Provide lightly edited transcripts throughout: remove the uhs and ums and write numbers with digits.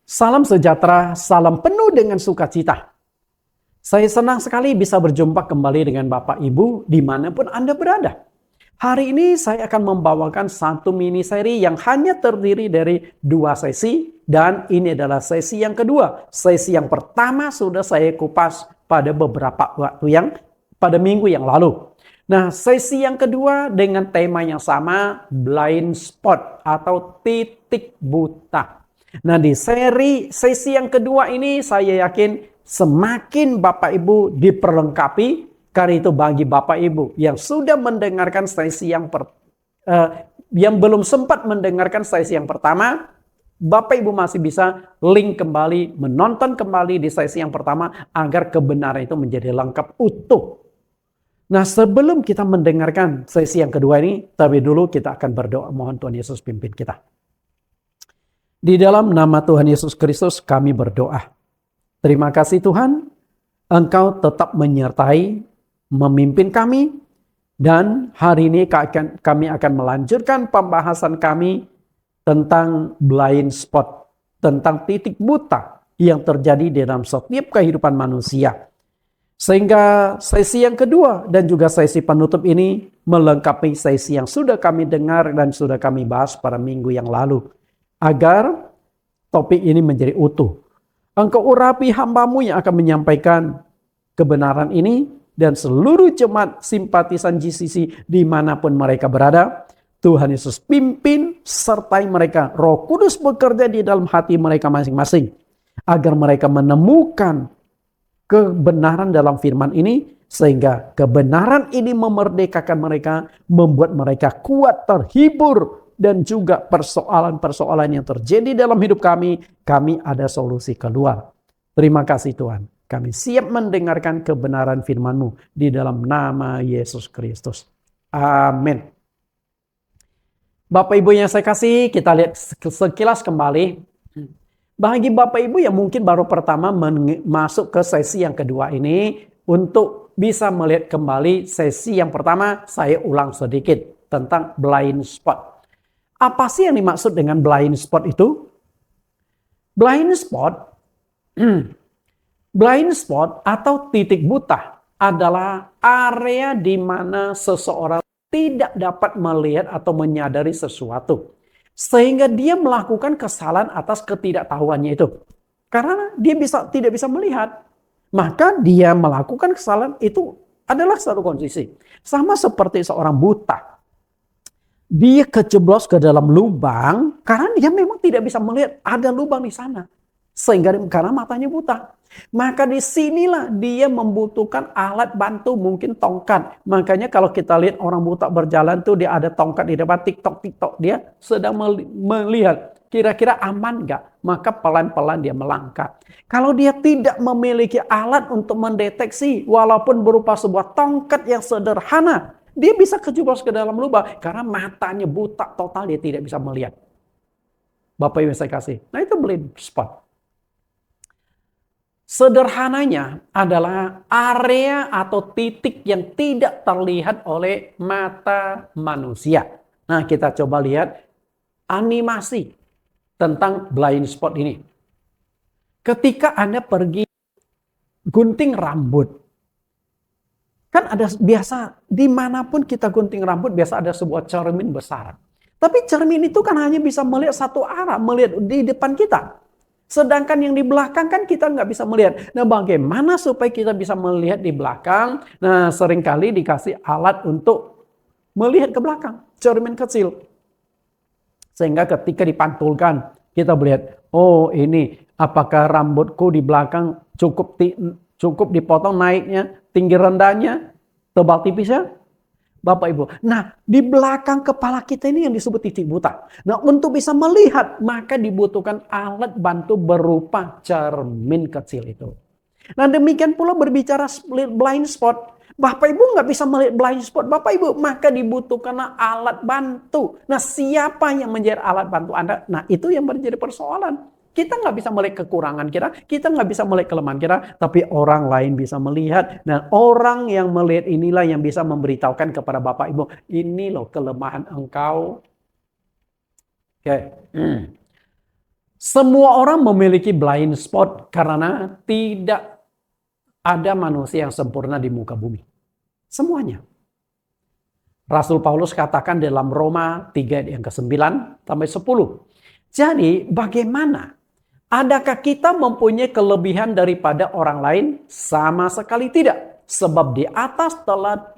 Salam sejahtera, salam penuh dengan sukacita. Saya senang sekali bisa berjumpa kembali dengan Bapak Ibu dimanapun Anda berada. Hari ini saya akan membawakan satu mini seri yang hanya terdiri dari 2 sesi. Dan ini adalah sesi yang kedua. Sesi yang pertama sudah saya kupas pada beberapa pada minggu yang lalu. Nah, sesi yang kedua dengan tema yang sama, blind spot atau titik buta. Nah, di sesi yang kedua ini saya yakin semakin Bapak Ibu diperlengkapi. Karena itu bagi Bapak Ibu yang sudah mendengarkan sesi yang belum sempat mendengarkan sesi yang pertama, Bapak Ibu masih bisa link kembali, menonton kembali di sesi yang pertama agar kebenaran itu menjadi lengkap utuh. Nah, sebelum kita mendengarkan sesi yang kedua ini, terlebih dulu kita akan berdoa mohon Tuhan Yesus pimpin kita. Di dalam nama Tuhan Yesus Kristus kami berdoa. Terima kasih Tuhan, Engkau tetap menyertai, memimpin kami. Dan hari ini kami akan melanjutkan pembahasan kami tentang blind spot. Tentang titik buta yang terjadi dalam setiap kehidupan manusia. Sehingga sesi yang kedua dan juga sesi penutup ini melengkapi sesi yang sudah kami dengar dan sudah kami bahas pada minggu yang lalu. Agar topik ini menjadi utuh. Engkau urapi hamba-Mu yang akan menyampaikan kebenaran ini. Dan seluruh jemaat simpatisan GCC dimanapun mereka berada. Tuhan Yesus pimpin sertai mereka. Roh Kudus bekerja di dalam hati mereka masing-masing. Agar mereka menemukan kebenaran dalam firman ini. Sehingga kebenaran ini memerdekakan mereka. Membuat mereka kuat, terhibur. Dan juga persoalan-persoalan yang terjadi dalam hidup kami ada solusi keluar. Terima kasih Tuhan. Kami siap mendengarkan kebenaran firman-Mu di dalam nama Yesus Kristus. Amin. Bapak Ibu yang saya kasih, kita lihat sekilas kembali. Bagi Bapak Ibu yang mungkin baru pertama masuk ke sesi yang kedua ini, untuk bisa melihat kembali sesi yang pertama, saya ulang sedikit tentang blind spot. Apa sih yang dimaksud dengan blind spot itu? Blind spot atau titik buta adalah area di mana seseorang tidak dapat melihat atau menyadari sesuatu. Sehingga dia melakukan kesalahan atas ketidaktahuannya itu. Karena dia tidak bisa melihat. Maka dia melakukan kesalahan itu adalah satu kondisi. Sama seperti seorang buta. Dia keceblos ke dalam lubang karena dia memang tidak bisa melihat ada lubang di sana. Sehingga karena matanya buta. Maka disinilah dia membutuhkan alat bantu, mungkin tongkat. Makanya kalau kita lihat orang buta berjalan tuh dia ada tongkat di depan, tiktok. Dia sedang melihat kira-kira aman gak? Maka pelan-pelan dia melangkah. Kalau dia tidak memiliki alat untuk mendeteksi walaupun berupa sebuah tongkat yang sederhana. Dia bisa kejeblos ke dalam lubang karena matanya buta total, dia tidak bisa melihat. Bapak Ibu saya kasih. Nah itu blind spot. Sederhananya adalah area atau titik yang tidak terlihat oleh mata manusia. Nah kita coba lihat animasi tentang blind spot ini. Ketika Anda pergi gunting rambut. Kan ada biasa, dimanapun kita gunting rambut, biasa ada sebuah cermin besar. Tapi cermin itu kan hanya bisa melihat satu arah, melihat di depan kita. Sedangkan yang di belakang kan kita nggak bisa melihat. Nah bagaimana supaya kita bisa melihat di belakang? Nah seringkali dikasih alat untuk melihat ke belakang, cermin kecil. Sehingga ketika dipantulkan, kita melihat, oh ini apakah rambutku di belakang cukup dipotong naiknya, tinggi rendahnya, tebal tipisnya, Bapak Ibu. Nah, di belakang kepala kita ini yang disebut titik buta. Nah, untuk bisa melihat, maka dibutuhkan alat bantu berupa cermin kecil itu. Nah, demikian pula berbicara blind spot. Bapak Ibu nggak bisa melihat blind spot Bapak Ibu, maka dibutuhkan alat bantu. Nah, siapa yang menjadi alat bantu Anda? Nah, itu yang menjadi persoalan. Kita nggak bisa melihat kekurangan kita nggak bisa melihat kelemahan kita, tapi orang lain bisa melihat. Dan orang yang melihat inilah yang bisa memberitahukan kepada Bapak Ibu, ini loh kelemahan engkau. Oke. Semua orang memiliki blind spot karena tidak ada manusia yang sempurna di muka bumi. Semuanya. Rasul Paulus katakan dalam Roma 3 yang ke-9 sampai 10. Jadi bagaimana? Adakah kita mempunyai kelebihan daripada orang lain? Sama sekali tidak. Sebab di atas telah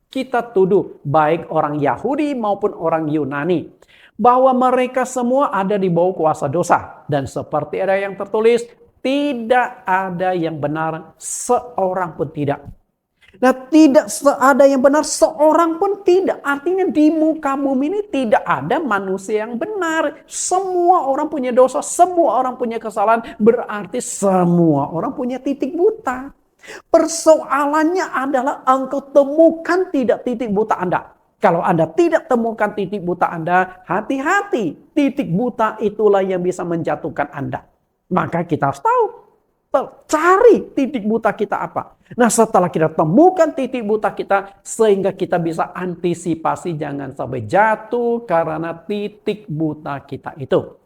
kita tuduh baik orang Yahudi maupun orang Yunani, bahwa mereka semua ada di bawah kuasa dosa. Dan seperti ada yang tertulis, tidak ada yang benar, seorang pun tidak. Nah, tidak ada yang benar, seorang pun tidak. Artinya di muka bumi ini tidak ada manusia yang benar. Semua orang punya dosa, semua orang punya kesalahan. Berarti semua orang punya titik buta. Persoalannya adalah engkau temukan tidak titik buta Anda. Kalau Anda tidak temukan titik buta Anda, hati-hati. Titik buta itulah yang bisa menjatuhkan Anda. Maka kita harus tahu. Cari titik buta kita apa. Nah, setelah kita temukan titik buta kita, sehingga kita bisa antisipasi jangan sampai jatuh karena titik buta kita itu.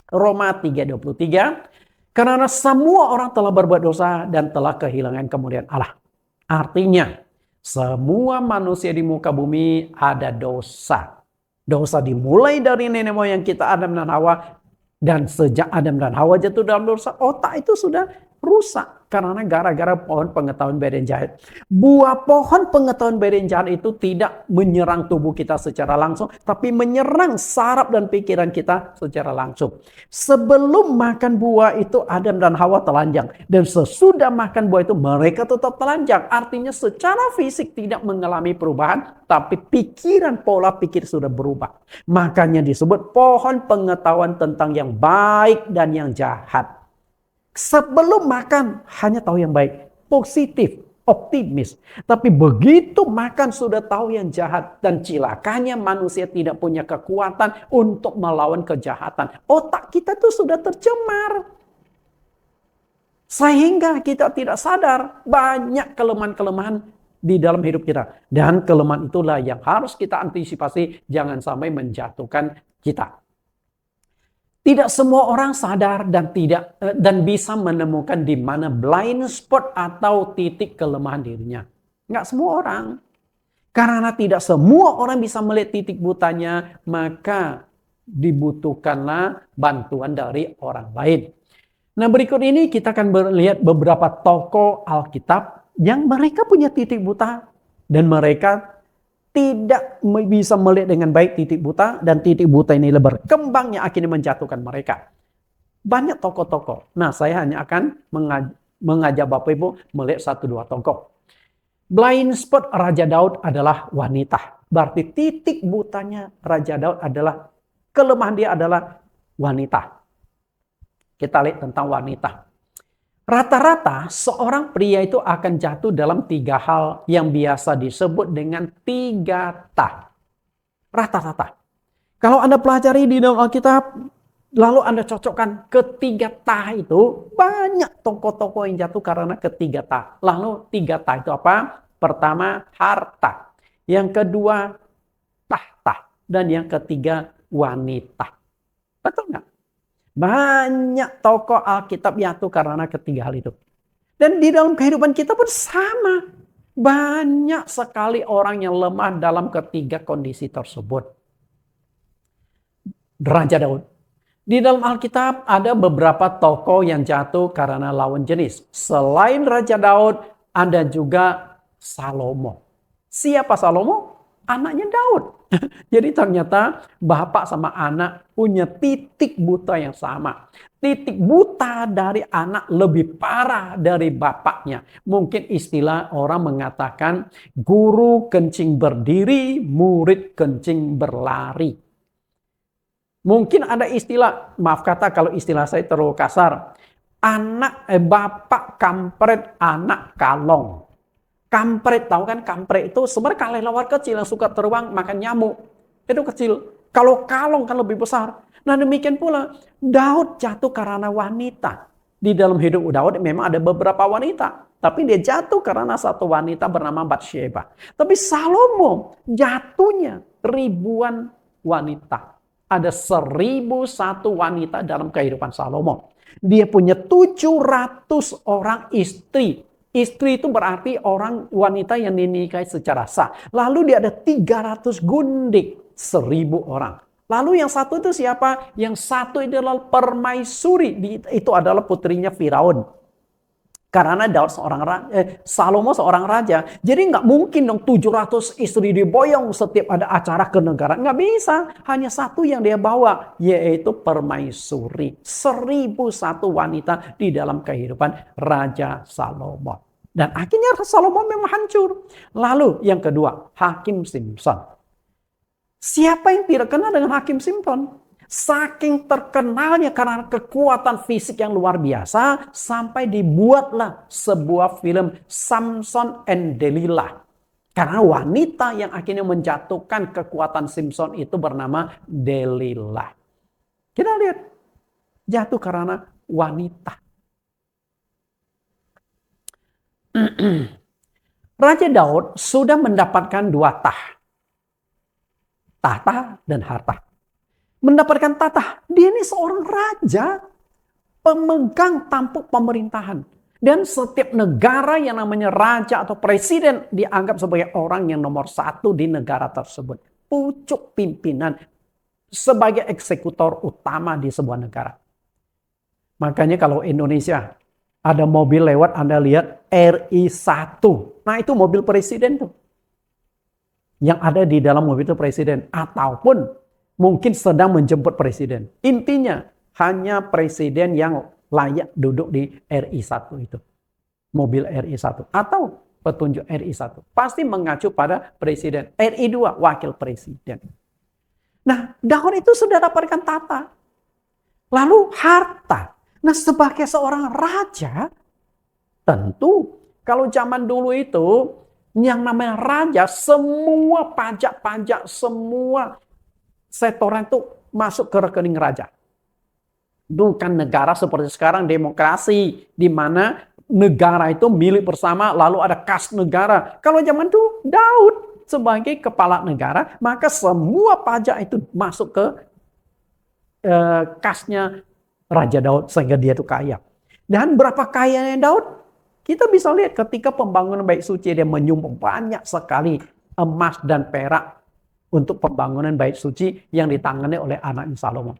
Roma 3:23. Karena semua orang telah berbuat dosa dan telah kehilangan kemuliaan Allah. Artinya, semua manusia di muka bumi ada dosa. Dosa dimulai dari nenek moyang kita Adam dan Hawa. Dan sejak Adam dan Hawa jatuh dalam dosa, otak itu sudah rusak. Karena gara-gara pohon pengetahuan baik dan jahat. Buah pohon pengetahuan baik dan jahat itu tidak menyerang tubuh kita secara langsung. Tapi menyerang saraf dan pikiran kita secara langsung. Sebelum makan buah itu Adam dan Hawa telanjang. Dan sesudah makan buah itu mereka tetap telanjang. Artinya secara fisik tidak mengalami perubahan. Tapi pikiran, pola pikir sudah berubah. Makanya disebut pohon pengetahuan tentang yang baik dan yang jahat. Sebelum makan hanya tahu yang baik, positif, optimis. Tapi begitu makan sudah tahu yang jahat. Dan cilakanya manusia tidak punya kekuatan untuk melawan kejahatan. Otak kita tuh sudah tercemar. Sehingga kita tidak sadar banyak kelemahan-kelemahan di dalam hidup kita. Dan kelemahan itulah yang harus kita antisipasi. Jangan sampai menjatuhkan kita. Tidak semua orang sadar dan bisa menemukan di mana blind spot atau titik kelemahan dirinya. Enggak semua orang. Karena tidak semua orang bisa melihat titik butanya, maka dibutuhkanlah bantuan dari orang lain. Nah, berikut ini kita akan melihat beberapa tokoh Alkitab yang mereka punya titik buta dan mereka tidak bisa melihat dengan baik titik buta, dan titik buta ini berkembang yang akhirnya menjatuhkan mereka. Banyak tokoh-tokoh. Nah, saya hanya akan mengajak Bapak Ibu melihat 1-2 tokoh. Blind spot Raja Daud adalah wanita. Berarti titik butanya Raja Daud adalah, kelemahan dia adalah wanita. Kita lihat tentang wanita. Rata-rata seorang pria itu akan jatuh dalam 3 hal yang biasa disebut dengan 3 ta. Rata-rata. Kalau Anda pelajari di dalam Alkitab, lalu Anda cocokkan ketiga ta itu, banyak tokoh-tokoh yang jatuh karena ketiga ta. Lalu 3 ta itu apa? Pertama, harta. Yang kedua, tahta. Dan yang ketiga, wanita. Betul nggak? Banyak tokoh Alkitab jatuh karena ketiga hal itu. Dan di dalam kehidupan kita pun sama. Banyak sekali orang yang lemah dalam ketiga kondisi tersebut. Raja Daud. Di dalam Alkitab ada beberapa tokoh yang jatuh karena lawan jenis. Selain Raja Daud, ada juga Salomo. Siapa Salomo? Anaknya Daud. Jadi ternyata bapak sama anak punya titik buta yang sama. Titik buta dari anak lebih parah dari bapaknya. Mungkin istilah orang mengatakan guru kencing berdiri, murid kencing berlari. Mungkin ada istilah, maaf kata kalau istilah saya terlalu kasar. Bapak kampret, anak kalong. Kampret, tahu kan kampret itu sebenarnya kelelawar kecil yang suka terbang makan nyamuk. Itu kecil. Kalau kalong kan lebih besar. Nah, demikian pula Daud jatuh karena wanita. Di dalam hidup Daud memang ada beberapa wanita. Tapi dia jatuh karena satu wanita bernama Batsheba. Tapi Salomo jatuhnya ribuan wanita. ada 1001 wanita dalam kehidupan Salomo. Dia punya 700 orang istri. Istri itu berarti orang wanita yang dinikahi secara sah. Lalu dia ada 300 gundik, 1000 orang. Lalu yang satu itu siapa? Yang satu adalah permaisuri. Itu adalah putrinya Firaun. Karena Daud Salomo seorang raja. Jadi nggak mungkin dong 700 istri diboyong setiap ada acara kenegaraan. Nggak bisa. Hanya satu yang dia bawa. Yaitu permaisuri. 1001 wanita di dalam kehidupan Raja Salomo. Dan akhirnya Salomo memang hancur. Lalu yang kedua, Hakim Simson. Siapa yang tidak kenal dengan Hakim Simson? Saking terkenalnya karena kekuatan fisik yang luar biasa, sampai dibuatlah sebuah film Samson and Delilah. Karena wanita yang akhirnya menjatuhkan kekuatan Samson itu bernama Delilah. Kita lihat, jatuh karena wanita. Raja Daud sudah mendapatkan 2 tahta dan harta. Mendapatkan tahta, dia ini seorang raja, pemegang tampuk pemerintahan. Dan setiap negara yang namanya raja atau presiden dianggap sebagai orang yang nomor 1 di negara tersebut. Pucuk pimpinan sebagai eksekutor utama di sebuah negara. Makanya kalau Indonesia ada mobil lewat, Anda lihat RI1. Nah itu mobil presiden tuh. Yang ada di dalam mobil itu presiden. Ataupun mungkin sedang menjemput presiden. Intinya hanya presiden yang layak duduk di RI1 itu. Mobil RI1 atau petunjuk RI1. Pasti mengacu pada presiden. RI2 wakil presiden. Nah, Daud itu sudah dapatkan tahta. Lalu harta. Nah, sebagai seorang raja, tentu kalau zaman dulu itu yang namanya raja, semua pajak-pajak, semua setoran itu masuk ke rekening raja. Bukan negara seperti sekarang demokrasi, di mana negara itu milik bersama, lalu ada kas negara. Kalau zaman itu Daud sebagai kepala negara, maka semua pajak itu masuk ke kasnya Raja Daud sehingga dia itu kaya. Dan berapa kayanya Daud? Kita bisa lihat ketika pembangunan Bait Suci, dia menyumbang banyak sekali emas dan perak untuk pembangunan Bait Suci yang ditangani oleh anaknya Salomo.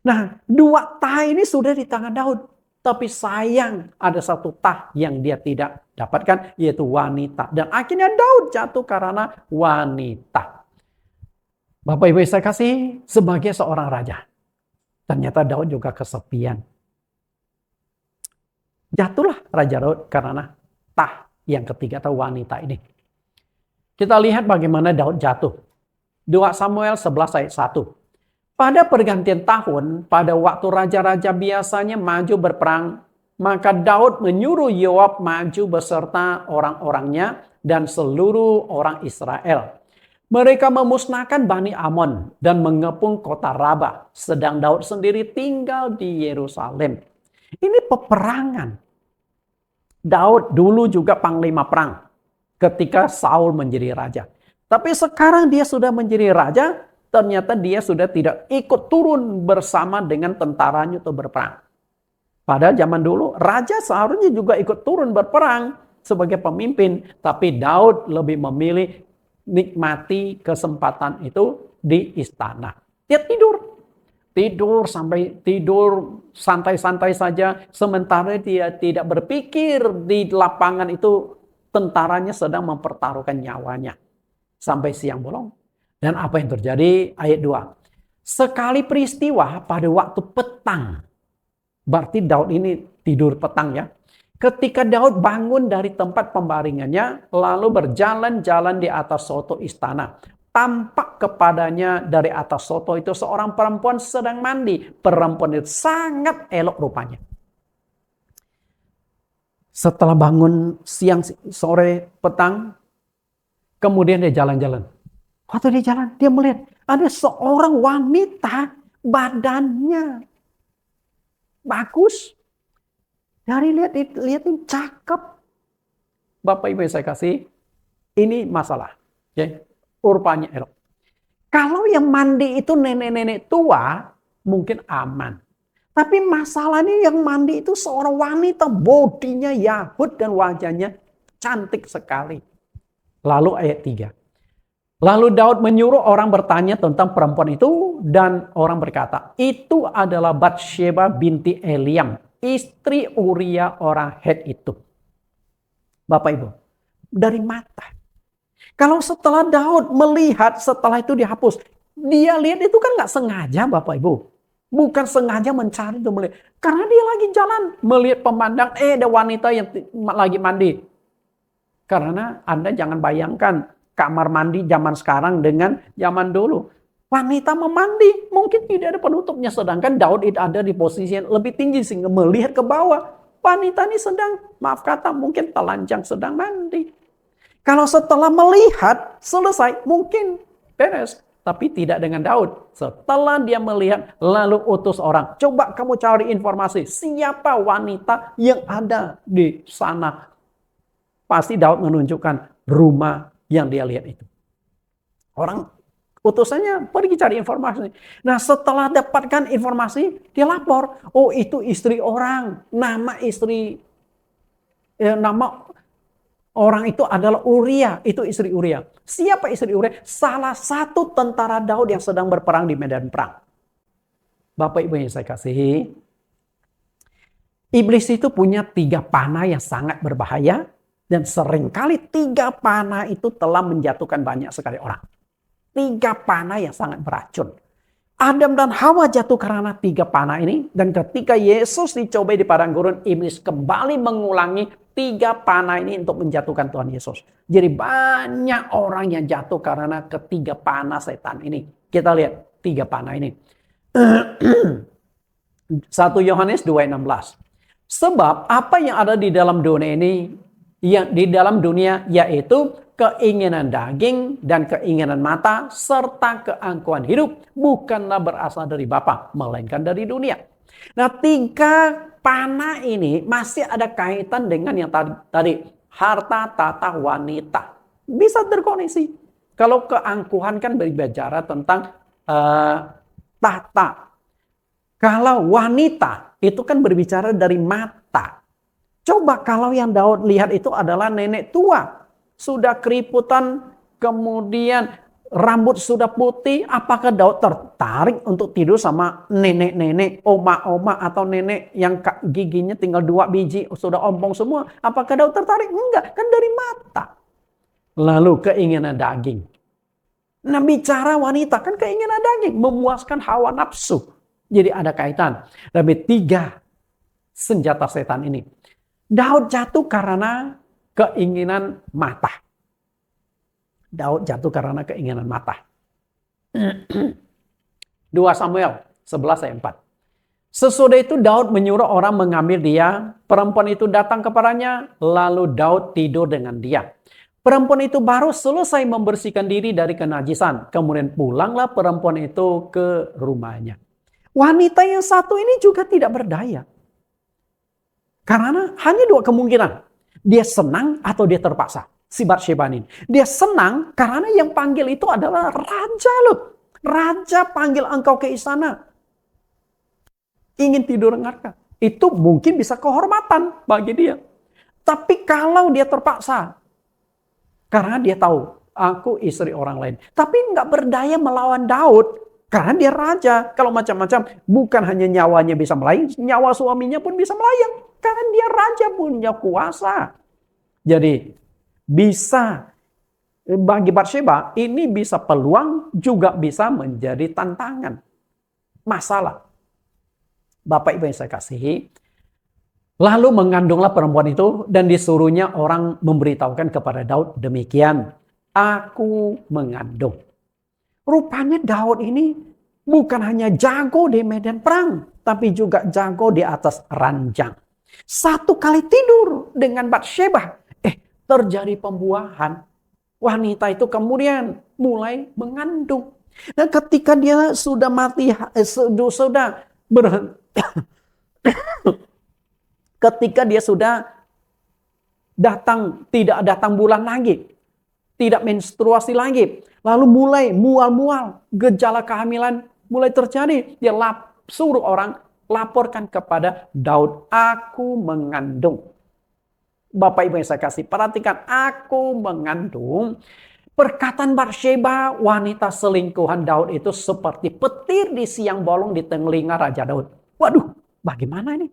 Nah, 2 tahta ini sudah di tangan Daud. Tapi sayang ada 1 tahta yang dia tidak dapatkan, yaitu wanita. Dan akhirnya Daud jatuh karena wanita. Bapak Ibu saya kasih, sebagai seorang raja, ternyata Daud juga kesepian. Jatuhlah Raja Daud karena tahta yang ketiga atau wanita ini. Kita lihat bagaimana Daud jatuh. 2 Samuel 11 ayat 1. Pada pergantian tahun, pada waktu raja-raja biasanya maju berperang, maka Daud menyuruh Yoab maju beserta orang-orangnya dan seluruh orang Israel. Mereka memusnahkan Bani Amon dan mengepung kota Rabah, sedang Daud sendiri tinggal di Yerusalem. Ini peperangan. Daud dulu juga panglima perang ketika Saul menjadi raja. Tapi sekarang dia sudah menjadi raja, ternyata dia sudah tidak ikut turun bersama dengan tentaranya untuk berperang. Pada zaman dulu, raja seharusnya juga ikut turun berperang sebagai pemimpin. Tapi Daud lebih memilih nikmati kesempatan itu di istana. Dia tidur santai-santai saja. Sementara dia tidak berpikir di lapangan itu tentaranya sedang mempertaruhkan nyawanya. Sampai siang bolong. Dan apa yang terjadi? Ayat 2. Sekali peristiwa pada waktu petang. Berarti Daud ini tidur petang ya. Ketika Daud bangun dari tempat pembaringannya, lalu berjalan-jalan di atas soto istana. Tampak kepadanya dari atas soto itu seorang perempuan sedang mandi. Perempuan itu sangat elok rupanya. Setelah bangun siang, sore, petang, kemudian dia jalan-jalan. Waktu dia jalan, dia melihat ada seorang wanita, badannya bagus. Dari lihatin cakep. Bapak Ibu yang saya kasih, ini masalah. Ya, rupanya elok. Kalau yang mandi itu nenek-nenek tua, mungkin aman. Tapi masalahnya yang mandi itu seorang wanita, bodinya Yahud dan wajahnya cantik sekali. Lalu ayat 3. Lalu Daud menyuruh orang bertanya tentang perempuan itu, dan orang berkata, itu adalah Batsheba binti Eliam, istri Uria orang Het itu. Bapak Ibu, dari mata. Kalau setelah Daud melihat, setelah itu dihapus, dia lihat itu kan nggak sengaja Bapak Ibu. Bukan sengaja mencari itu melihat. Karena dia lagi jalan, melihat pemandang, ada wanita yang lagi mandi. Karena Anda jangan bayangkan kamar mandi zaman sekarang dengan zaman dulu. Wanita memandi, mungkin tidak ada penutupnya. Sedangkan Daud itu ada di posisi yang lebih tinggi sehingga melihat ke bawah. Wanita ini sedang, maaf kata, mungkin telanjang sedang mandi. Kalau setelah melihat, selesai, mungkin beres. Tapi tidak dengan Daud. Setelah dia melihat, lalu utus orang. Coba kamu cari informasi. Siapa wanita yang ada di sana? Pasti Daud menunjukkan rumah yang dia lihat itu. Orang utusannya pergi cari informasi. Nah, setelah dapatkan informasi, dia lapor. Oh, itu istri orang. Nama orang itu adalah Uria. Itu istri Uria. Siapa istri Uria? Salah satu tentara Daud yang sedang berperang di medan perang. Bapak Ibu yang saya kasihi, iblis itu punya 3 panah yang sangat berbahaya. Dan seringkali 3 panah itu telah menjatuhkan banyak sekali orang. 3 panah yang sangat beracun. Adam dan Hawa jatuh karena 3 panah ini. Dan ketika Yesus dicobai di padang gurun, iblis kembali mengulangi 3 panah ini untuk menjatuhkan Tuhan Yesus. Jadi banyak orang yang jatuh karena ketiga panah setan ini. Kita lihat 3 panah ini. 1 Yohanes 2:16. Sebab apa yang ada di dalam dunia ini, yang di dalam dunia yaitu keinginan daging dan keinginan mata serta keangkuhan hidup bukanlah berasal dari Bapa melainkan dari dunia. Nah, 3 panah ini masih ada kaitan dengan yang tadi harta, tahta, wanita. Bisa terkoneksi. Kalau keangkuhan kan berbicara tentang tahta. Kalau wanita itu kan berbicara dari mata. Coba kalau yang Daud lihat itu adalah nenek tua. Sudah keriputan, kemudian rambut sudah putih. Apakah Daud tertarik untuk tidur sama nenek-nenek, oma-oma, atau nenek yang giginya tinggal 2 biji, sudah ompong semua? Apakah Daud tertarik? Enggak, kan dari mata. Lalu keinginan daging. Nah, bicara wanita kan keinginan daging, memuaskan hawa nafsu. Jadi ada kaitan. Tapi 3 senjata setan ini. Daud jatuh karena keinginan mata. Daud jatuh karena keinginan mata. 2 Samuel 11 ayat 4. Sesudah itu Daud menyuruh orang mengambil dia. Perempuan itu datang kepadanya. Lalu Daud tidur dengan dia. Perempuan itu baru selesai membersihkan diri dari kenajisan. Kemudian pulanglah perempuan itu ke rumahnya. Wanita yang satu ini juga tidak berdaya. Karena hanya 2 kemungkinan. Dia senang atau dia terpaksa. Si Batsheba ini. Dia senang karena yang panggil itu adalah raja loh. Raja panggil engkau ke istana. Ingin tidur dengarkan. Itu mungkin bisa kehormatan bagi dia. Tapi kalau dia terpaksa. Karena dia tahu aku istri orang lain. Tapi nggak berdaya melawan Daud. Karena dia raja. Kalau macam-macam, bukan hanya nyawanya bisa melayang, nyawa suaminya pun bisa melayang. Karena dia raja, punya kuasa. Jadi bisa bagi Batsheba ini bisa peluang, juga bisa menjadi tantangan. Masalah. Bapak Ibu yang saya kasihi. Lalu mengandunglah perempuan itu dan disuruhnya orang memberitahukan kepada Daud demikian. Aku mengandung. Rupanya Daud ini bukan hanya jago di medan perang, tapi juga jago di atas ranjang. 1 kali tidur dengan Batsheba, terjadi pembuahan. Wanita itu kemudian mulai mengandung. Dan ketika dia sudah mati, ketika dia sudah tidak datang bulan lagi, tidak menstruasi lagi. Lalu mulai mual-mual, gejala kehamilan mulai terjadi. Dia suruh orang laporkan kepada Daud, aku mengandung. Bapak Ibu yang saya kasih, perhatikan, aku mengandung. Perkataan Batsheba, wanita selingkuhan Daud itu seperti petir di siang bolong di telinga Raja Daud. Waduh, bagaimana ini?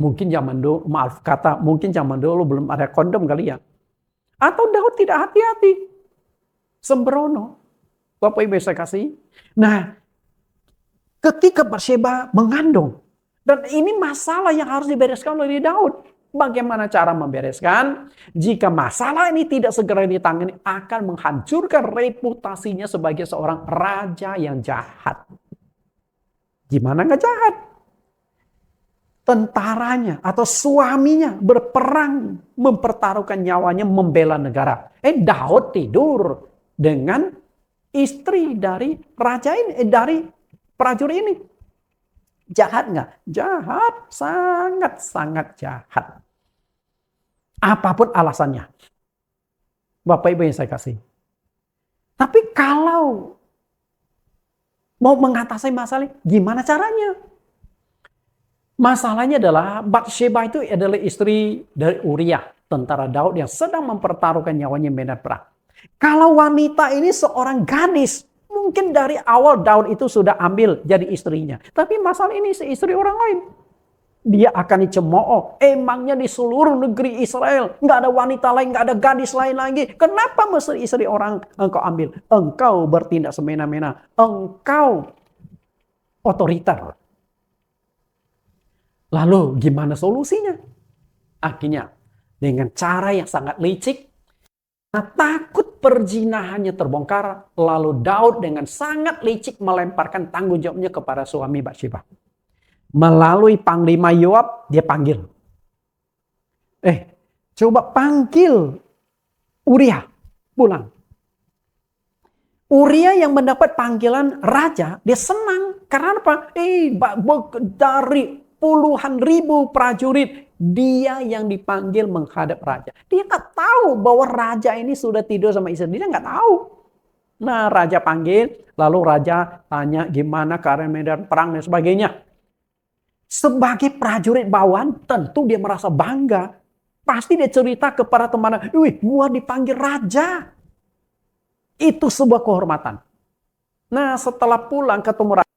Mungkin zaman dulu, mungkin zaman dulu belum ada kondom kali ya. Atau Daud tidak hati-hati. Sembrono. Bapak Ibu yang saya kasih. Nah, ketika Batsheba mengandung, dan ini masalah yang harus dibereskan oleh Daud. Bagaimana cara membereskan? Jika masalah ini tidak segera ditangani, akan menghancurkan reputasinya sebagai seorang raja yang jahat. Gimana nggak jahat? Tentaranya atau suaminya berperang, mempertaruhkan nyawanya membela negara. Daud tidur dengan istri dari raja ini, dari prajurit ini. Jahat nggak? Jahat, sangat-sangat jahat. Apapun alasannya. Bapak Ibu yang saya kasih. Tapi kalau mau mengatasi masalah, gimana caranya? Masalahnya adalah Batsheba itu adalah istri dari Uriah, tentara Daud yang sedang mempertaruhkan nyawanya medan perang. Kalau wanita ini seorang gadis, mungkin dari awal Daud itu sudah ambil jadi istrinya. Tapi masalah ini istri orang lain. Dia akan dicemooh. Emangnya di seluruh negeri Israel nggak ada wanita lain, nggak ada gadis lain lagi. Kenapa mesti istri orang engkau ambil? Engkau bertindak semena-mena. Engkau otoriter. Lalu gimana solusinya? Akhirnya dengan cara yang sangat licik, takut perzinahannya terbongkar, lalu Daud dengan sangat licik melemparkan tanggung jawabnya kepada suami Batsheba. Melalui Panglima Yoab, dia panggil. Coba panggil Uriah pulang. Uriah yang mendapat panggilan raja, dia senang. Karena apa? Dari puluhan ribu prajurit, dia yang dipanggil menghadap raja. Dia nggak tahu bahwa raja ini sudah tidur sama istri. Dia nggak tahu. Nah, raja panggil, lalu raja tanya gimana keadaan medan perang dan sebagainya. Sebagai prajurit bawahan, tentu dia merasa bangga. Pasti dia cerita kepada temannya, "Wih, gua dipanggil raja." Itu sebuah kehormatan. Nah, setelah pulang ketemu raja,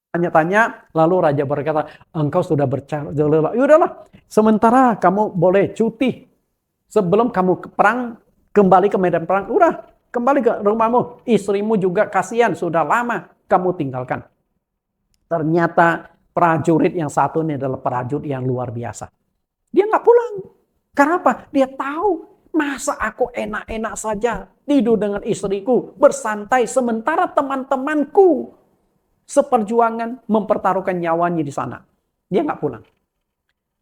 tanya-tanya, lalu raja berkata, "Engkau sudah bercara, yaudahlah, sementara kamu boleh cuti. Sebelum kamu perang, kembali ke medan perang, udah, kembali ke rumahmu. Istrimu juga kasihan, sudah lama kamu tinggalkan." Ternyata prajurit yang satu ini adalah prajurit yang luar biasa. Dia nggak pulang. Kenapa? Dia tahu, masa aku enak-enak saja tidur dengan istriku, bersantai, sementara teman-temanku seperjuangan mempertaruhkan nyawanya di sana. Dia nggak pulang.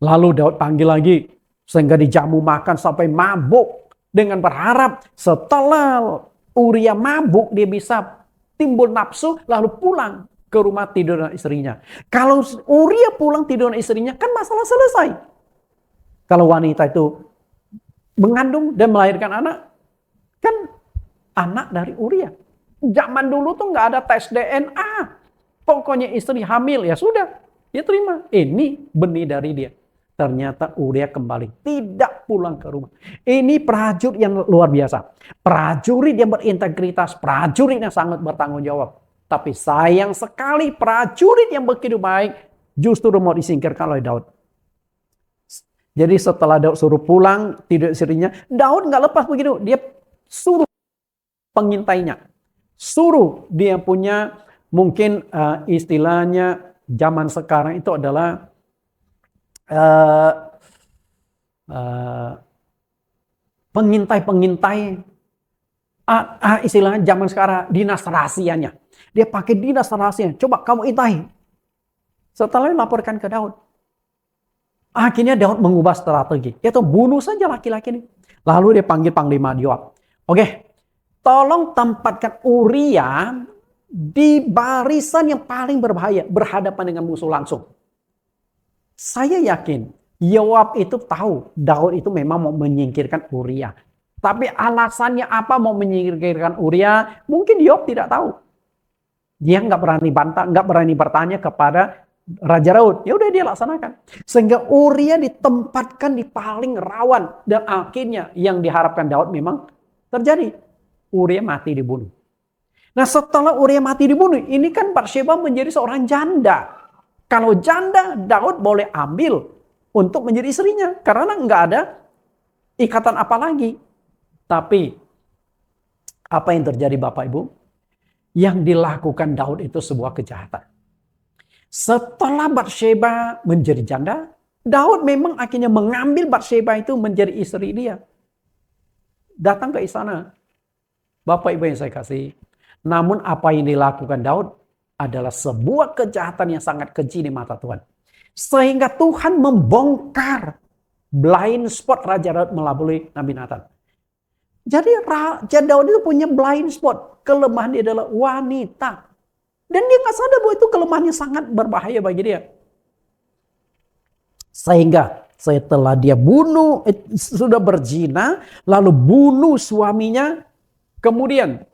Lalu Daud panggil lagi, sehingga dijamu makan sampai mabuk, dengan berharap setelah Uriah mabuk dia bisa timbul nafsu lalu pulang ke rumah tidur dengan istrinya. Kalau Uriah pulang tidur dengan istrinya, kan masalah selesai. Kalau wanita itu mengandung dan melahirkan anak, kan anak dari Uriah. Zaman dulu tuh nggak ada tes DNA. Pokoknya istri hamil, ya sudah, dia terima. Ini benih dari dia. Ternyata Uriah kembali, tidak pulang ke rumah. Ini prajurit yang luar biasa. Prajurit yang berintegritas, prajurit yang sangat bertanggung jawab. Tapi sayang sekali prajurit yang begitu baik justru mau disingkirkan oleh Daud. Jadi setelah Daud suruh pulang tidur istrinya, Daud nggak lepas begitu. Dia suruh pengintainya, suruh dia punya mungkin istilahnya zaman sekarang itu adalah pengintai-pengintai. Istilahnya zaman sekarang dinas rahasianya. Dia pakai dinas rahasianya. Coba kamu intai. Setelah laporkan ke Daud. Akhirnya Daud mengubah strategi. Yaitu bunuh saja laki-laki ini. Lalu dia panggil Panglima Yoab. Oke, tolong tempatkan Uriah di barisan yang paling berbahaya. Berhadapan dengan musuh langsung. Saya yakin Yoab itu tahu Daud itu memang mau menyingkirkan Uriah. Tapi alasannya apa mau menyingkirkan Uria? Mungkin Yoab tidak tahu. Dia nggak berani bantah, nggak berani bertanya kepada Raja Daud. Ya udah dia laksanakan. Sehingga Uria ditempatkan di paling rawan. Dan akhirnya yang diharapkan Daud memang terjadi. Uria mati dibunuh. Nah setelah Uria mati dibunuh, ini kan Batsheba menjadi seorang janda. Kalau janda, Daud boleh ambil untuk menjadi istrinya. Karena nggak ada ikatan apa lagi. Tapi apa yang terjadi Bapak Ibu? Yang dilakukan Daud itu sebuah kejahatan. Setelah Batsheba menjadi janda, Daud memang akhirnya mengambil Batsheba itu menjadi istri dia. Datang ke istana. Bapak Ibu yang saya kasih. Namun apa yang dilakukan Daud adalah sebuah kejahatan yang sangat keji di mata Tuhan. Sehingga Tuhan membongkar blind spot Raja Daud melalui Nabi Nathan. Jadi Raja Daud itu punya blind spot. Kelemahan dia adalah wanita. Dan dia nggak sadar bahwa itu kelemahannya sangat berbahaya bagi dia. Sehingga setelah dia sudah berzina, lalu bunuh suaminya, kemudian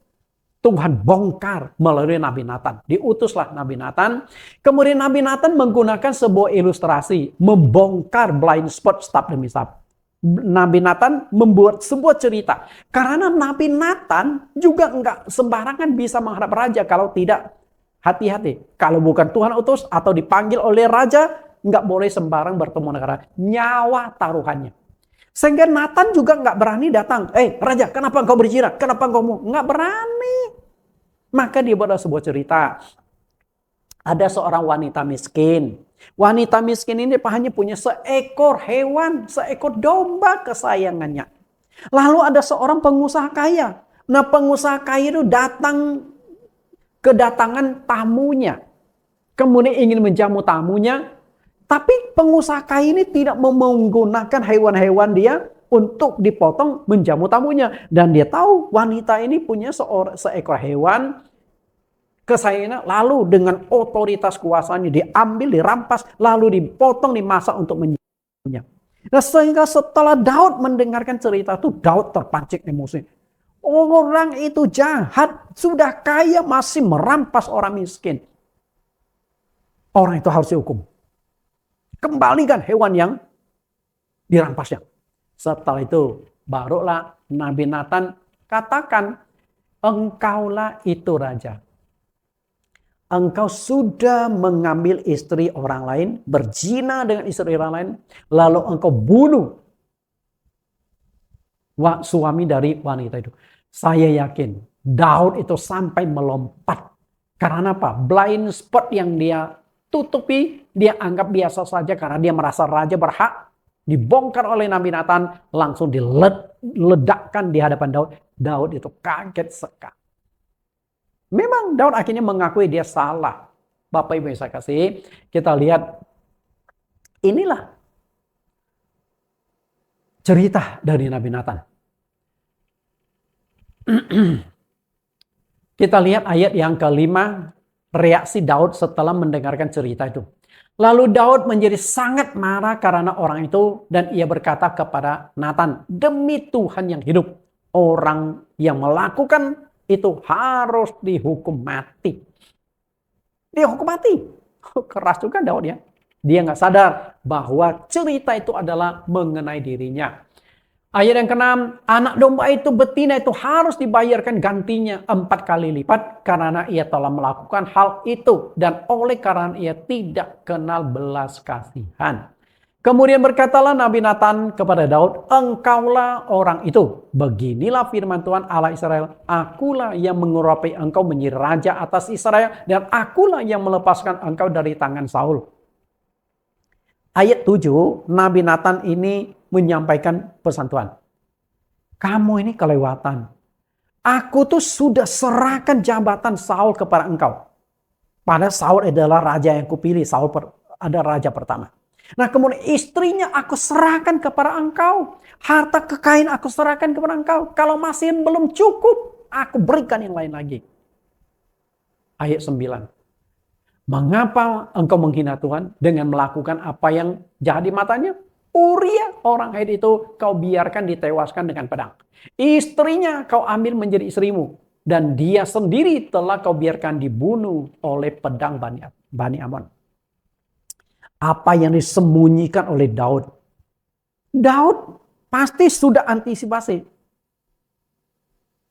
Tuhan bongkar melalui Nabi Nathan. Diutuslah Nabi Nathan. Kemudian Nabi Nathan menggunakan sebuah ilustrasi, membongkar blind spot step demi step. Nabi Nathan membuat sebuah cerita. Karena Nabi Nathan juga enggak sembarangan bisa menghadap raja kalau tidak hati-hati. Kalau bukan Tuhan utus atau dipanggil oleh raja, enggak boleh sembarang bertemu dengan raja. Nyawa taruhannya. Sehingga Nathan juga enggak berani datang. Raja, kenapa engkau berzina? Kenapa engkau mau? Enggak berani. Maka dia buat sebuah cerita. Ada seorang wanita miskin. Wanita miskin ini hanya punya seekor hewan, seekor domba kesayangannya. Lalu ada seorang pengusaha kaya. Nah pengusaha kaya itu kedatangan tamunya. Kemudian ingin menjamu tamunya. Tapi pengusaha kaya ini tidak menggunakan hewan-hewan dia untuk dipotong menjamu tamunya. Dan dia tahu wanita ini punya seekor hewan kesayangannya, lalu dengan otoritas kuasanya diambil, dirampas, lalu dipotong, dimasak untuk menjamunya. Nah sehingga setelah Daud mendengarkan cerita itu, Daud terpancing emosi. Orang itu jahat, sudah kaya masih merampas orang miskin. Orang itu harus dihukum. Kembalikan hewan yang dirampasnya. Setelah itu barulah Nabi Nathan katakan, engkaulah itu raja. Engkau sudah mengambil istri orang lain, berzina dengan istri orang lain, lalu engkau bunuh suami dari wanita itu. Saya yakin Daud itu sampai melompat. Karena apa? Blind spot yang dia tutupi, dia anggap biasa saja karena dia merasa raja berhak. Dibongkar oleh Nabi Nathan, langsung diledakkan di hadapan Daud. Daud itu kaget sekali. Memang Daud akhirnya mengakui dia salah. Bapak Ibu yang saya kasih, kita lihat inilah cerita dari Nabi Nathan. Kita lihat ayat yang kelima, reaksi Daud setelah mendengarkan cerita itu. Lalu Daud menjadi sangat marah karena orang itu dan ia berkata kepada Nathan, demi Tuhan yang hidup, orang yang melakukan itu harus dihukum mati. Dihukum mati. Keras juga Daud ya. Dia nggak sadar bahwa cerita itu adalah mengenai dirinya. Ayat yang ke-6, anak domba itu betina itu harus dibayarkan gantinya 4 kali lipat karena ia telah melakukan hal itu dan oleh karena ia tidak kenal belas kasihan. Kemudian berkatalah Nabi Nathan kepada Daud, engkaulah orang itu. Beginilah firman Tuhan Allah Israel. Akulah yang mengurapi engkau menjadi raja atas Israel. Dan akulah yang melepaskan engkau dari tangan Saul. Ayat 7, Nabi Nathan ini menyampaikan pesan Tuhan. Kamu ini kelewatan. Aku tuh sudah serahkan jabatan Saul kepada engkau. Padahal Saul adalah raja yang kupilih. Saul adalah raja pertama. Nah kemudian istrinya aku serahkan kepada engkau. Harta kekayaan aku serahkan kepada engkau. Kalau masih belum cukup, aku berikan yang lain lagi. Ayat 9. Mengapa engkau menghina Tuhan dengan melakukan apa yang jahat di matanya? Uria orang Het itu kau biarkan ditewaskan dengan pedang. Istrinya kau ambil menjadi istrimu. Dan dia sendiri telah kau biarkan dibunuh oleh pedang Bani Amon. Apa yang disembunyikan oleh Daud? Daud pasti sudah antisipasi.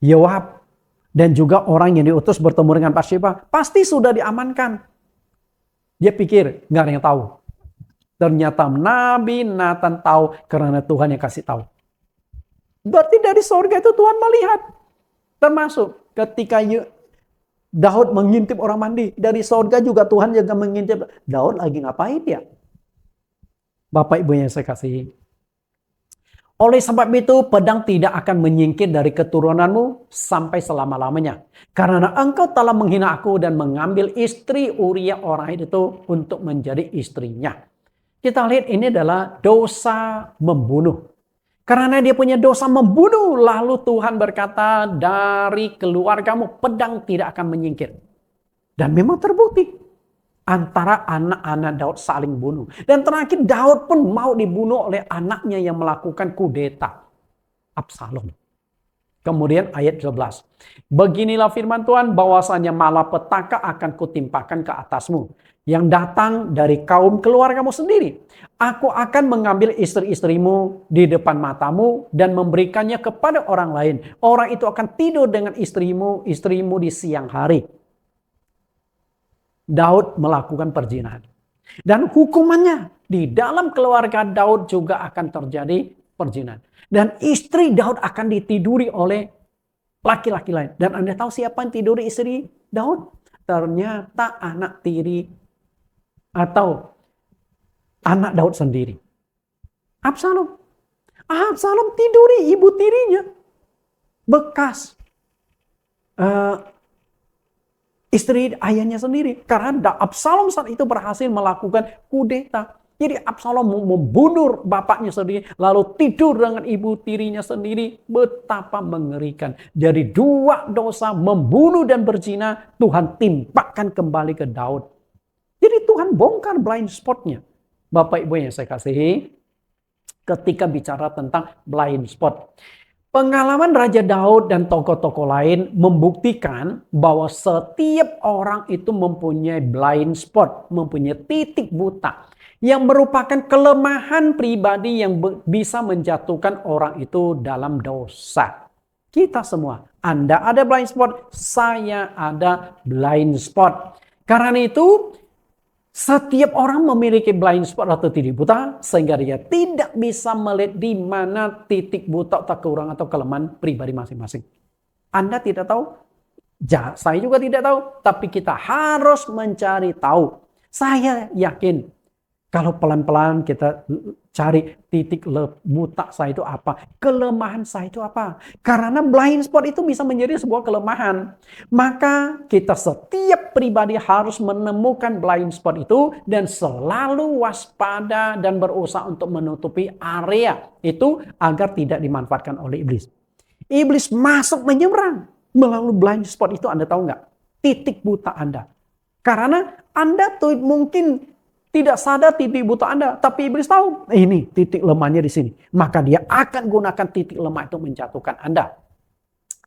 Yoab dan juga orang yang diutus bertemu dengan Batsheba pasti sudah diamankan. Dia pikir nggak ada yang tahu. Ternyata Nabi Nathan tahu karena Tuhan yang kasih tahu. Berarti dari surga itu Tuhan melihat. Termasuk ketika Daud mengintip orang mandi. Dari surga juga Tuhan juga mengintip. Daud lagi ngapain ya? Bapak Ibu yang saya kasihi. Oleh sebab itu pedang tidak akan menyingkir dari keturunanmu sampai selama-lamanya. Karena engkau telah menghina aku dan mengambil istri Uria orang Het itu untuk menjadi istrinya. Kita lihat ini adalah dosa membunuh. Karena dia punya dosa membunuh, lalu Tuhan berkata, dari keluargamu pedang tidak akan menyingkir. Dan memang terbukti. Antara anak-anak Daud saling bunuh. Dan terakhir Daud pun mau dibunuh oleh anaknya yang melakukan kudeta. Absalom. Kemudian ayat 12. Beginilah firman Tuhan, bahwasanya malapetaka akan kutimpakan ke atasmu, yang datang dari kaum keluargamu sendiri. Aku akan mengambil istri-istrimu di depan matamu dan memberikannya kepada orang lain. Orang itu akan tidur dengan istrimu di siang hari. Daud melakukan perzinahan. Dan hukumannya di dalam keluarga Daud juga akan terjadi perzinahan. Dan istri Daud akan ditiduri oleh laki-laki lain. Dan Anda tahu siapa yang tiduri istri Daud? Ternyata anak tiri atau anak Daud sendiri. Absalom. Absalom tiduri ibu tirinya. Bekas istri ayahnya sendiri. Karena Absalom saat itu berhasil melakukan kudeta. Jadi Absalom membunuh bapaknya sendiri. Lalu tidur dengan ibu tirinya sendiri. Betapa mengerikan. Jadi dua dosa membunuh dan berzina. Tuhan timpakan kembali ke Daud. Jadi Tuhan bongkar blind spotnya. Bapak Ibu yang saya kasihi. Ketika bicara tentang blind spot. Pengalaman Raja Daud dan tokoh-tokoh lain membuktikan bahwa setiap orang itu mempunyai blind spot, mempunyai titik buta yang merupakan kelemahan pribadi yang bisa menjatuhkan orang itu dalam dosa. Kita semua, Anda ada blind spot, saya ada blind spot. Karena itu, setiap orang memiliki blind spot atau titik buta sehingga dia tidak bisa melihat di mana titik buta atau kekurangan atau kelemahan pribadi masing-masing. Anda tidak tahu? Saya juga tidak tahu. Tapi kita harus mencari tahu. Saya yakin kalau pelan-pelan kita cari titik buta saya itu apa, kelemahan saya itu apa. Karena blind spot itu bisa menjadi sebuah kelemahan. Maka kita setiap pribadi harus menemukan blind spot itu dan selalu waspada dan berusaha untuk menutupi area itu agar tidak dimanfaatkan oleh iblis. Iblis masuk menyeberang melalui blind spot itu. Anda tahu nggak? Titik buta Anda. Karena Anda tuh mungkin tidak sadar titik buta Anda, tapi iblis tahu ini titik lemahnya di sini. Maka dia akan gunakan titik lemah itu menjatuhkan Anda.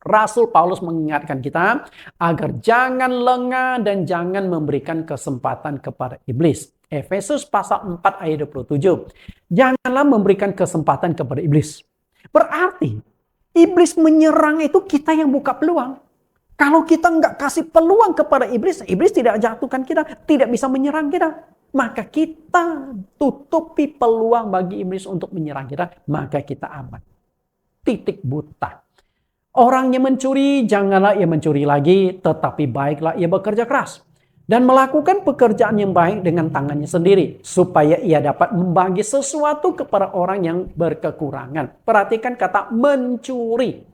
Rasul Paulus mengingatkan kita agar jangan lengah dan jangan memberikan kesempatan kepada iblis. Efesus pasal 4 ayat 27. Janganlah memberikan kesempatan kepada iblis. Berarti iblis menyerang itu kita yang buka peluang. Kalau kita nggak kasih peluang kepada iblis, iblis tidak jatuhkan kita, tidak bisa menyerang kita. Maka kita tutupi peluang bagi iblis untuk menyerang kita. Maka kita aman. Titik buta. Orang yang mencuri, janganlah ia mencuri lagi. Tetapi baiklah ia bekerja keras. Dan melakukan pekerjaan yang baik dengan tangannya sendiri. Supaya ia dapat membagi sesuatu kepada orang yang berkekurangan. Perhatikan kata mencuri.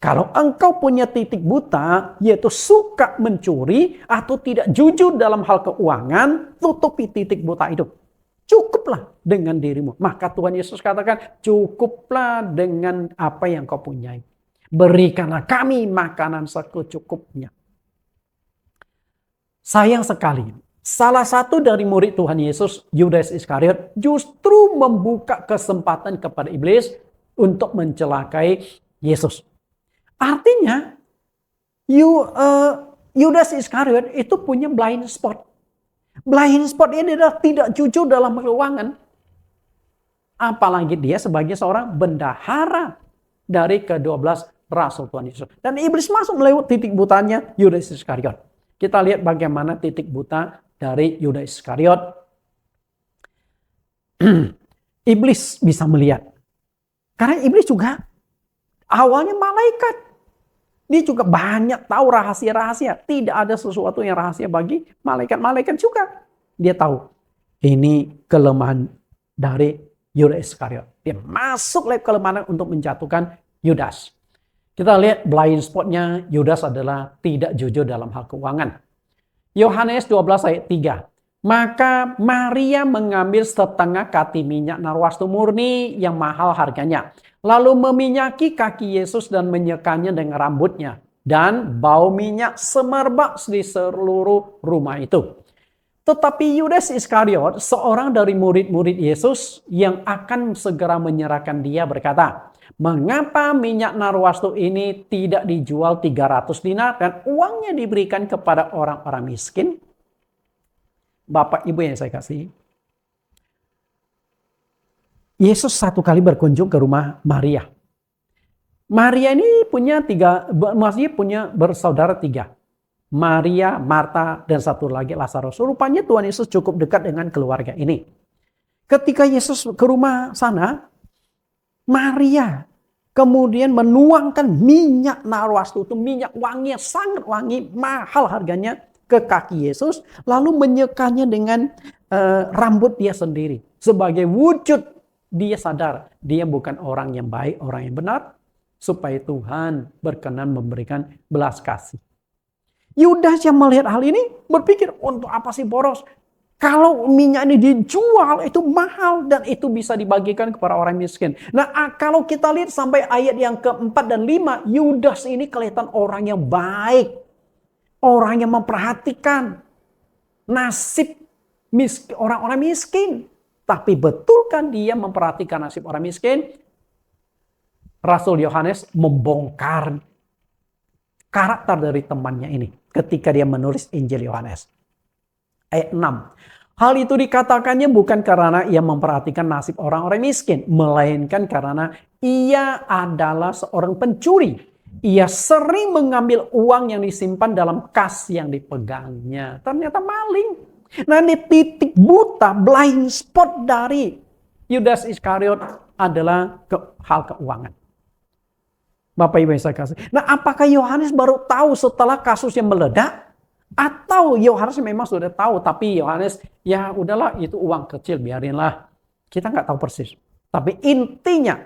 Kalau engkau punya titik buta, yaitu suka mencuri atau tidak jujur dalam hal keuangan, tutupi titik buta itu. Cukuplah dengan dirimu. Maka Tuhan Yesus katakan, cukuplah dengan apa yang kau punyai. Berikanlah kami makanan secukupnya. Sayang sekali, Salah satu dari murid Tuhan Yesus, Yudas Iskariot, justru membuka kesempatan kepada iblis untuk mencelakai Yesus. Artinya, Yudas Iskariot itu punya blind spot. Blind spot ini adalah tidak jujur dalam keuangan. Apalagi dia sebagai seorang bendahara dari ke-12 Rasul Tuhan Yesus. Dan iblis masuk melewat titik butanya Yudas Iskariot. Kita lihat bagaimana titik buta dari Yudas Iskariot. Iblis bisa melihat. Karena iblis juga awalnya malaikat. Dia juga banyak tahu rahasia-rahasia. Tidak ada sesuatu yang rahasia bagi malaikat-malaikat juga. Dia tahu. Ini kelemahan dari Yudas Iskariot. Dia masuk lewat kelemahan untuk menjatuhkan Yudas. Kita lihat blind spotnya Yudas adalah tidak jujur dalam hal keuangan. Yohanes 12 ayat 3. Maka Maria mengambil setengah kati minyak narwastu murni yang mahal harganya. Lalu meminyaki kaki Yesus dan menyekanya dengan rambutnya. Dan bau minyak semerbak di seluruh rumah itu. Tetapi Yudas Iskariot, seorang dari murid-murid Yesus yang akan segera menyerahkan dia berkata, mengapa minyak narwastu ini tidak dijual 300 dinar dan uangnya diberikan kepada orang-orang miskin? Bapak Ibu yang saya kasih. Yesus satu kali berkunjung ke rumah Maria. Maria ini punya bersaudara 3. Maria, Marta, dan satu lagi Lazarus. Rupanya Tuhan Yesus cukup dekat dengan keluarga ini. Ketika Yesus ke rumah sana, Maria kemudian menuangkan minyak narwastu, itu minyak wangi yang sangat wangi, mahal harganya, ke kaki Yesus, lalu menyekanya dengan rambut dia sendiri. Sebagai wujud dia sadar, dia bukan orang yang baik, orang yang benar, supaya Tuhan berkenan memberikan belas kasih. Yudas yang melihat hal ini berpikir, untuk apa sih boros? Kalau minyak ini dijual itu mahal dan itu bisa dibagikan kepada orang miskin. Nah, kalau kita lihat sampai ayat yang keempat dan 5, Yudas ini kelihatan orang yang baik. Orang yang memperhatikan nasib orang-orang miskin. Tapi betulkan dia memperhatikan nasib orang miskin? Rasul Yohanes membongkar karakter dari temannya ini ketika dia menulis Injil Yohanes. Ayat 6. Hal itu dikatakannya bukan karena ia memperhatikan nasib orang-orang miskin, melainkan karena ia adalah seorang pencuri. Ia sering mengambil uang yang disimpan dalam kas yang dipegangnya. Ternyata maling. Nah, ini titik buta, blind spot dari Yudas Iskariot adalah hal keuangan. Bapak Ibu yang saya kasih. Nah, apakah Yohanes baru tahu setelah kasusnya meledak? Atau Yohanes memang sudah tahu, tapi Yohanes, ya udahlah itu uang kecil, biarinlah. Kita nggak tahu persis. Tapi intinya,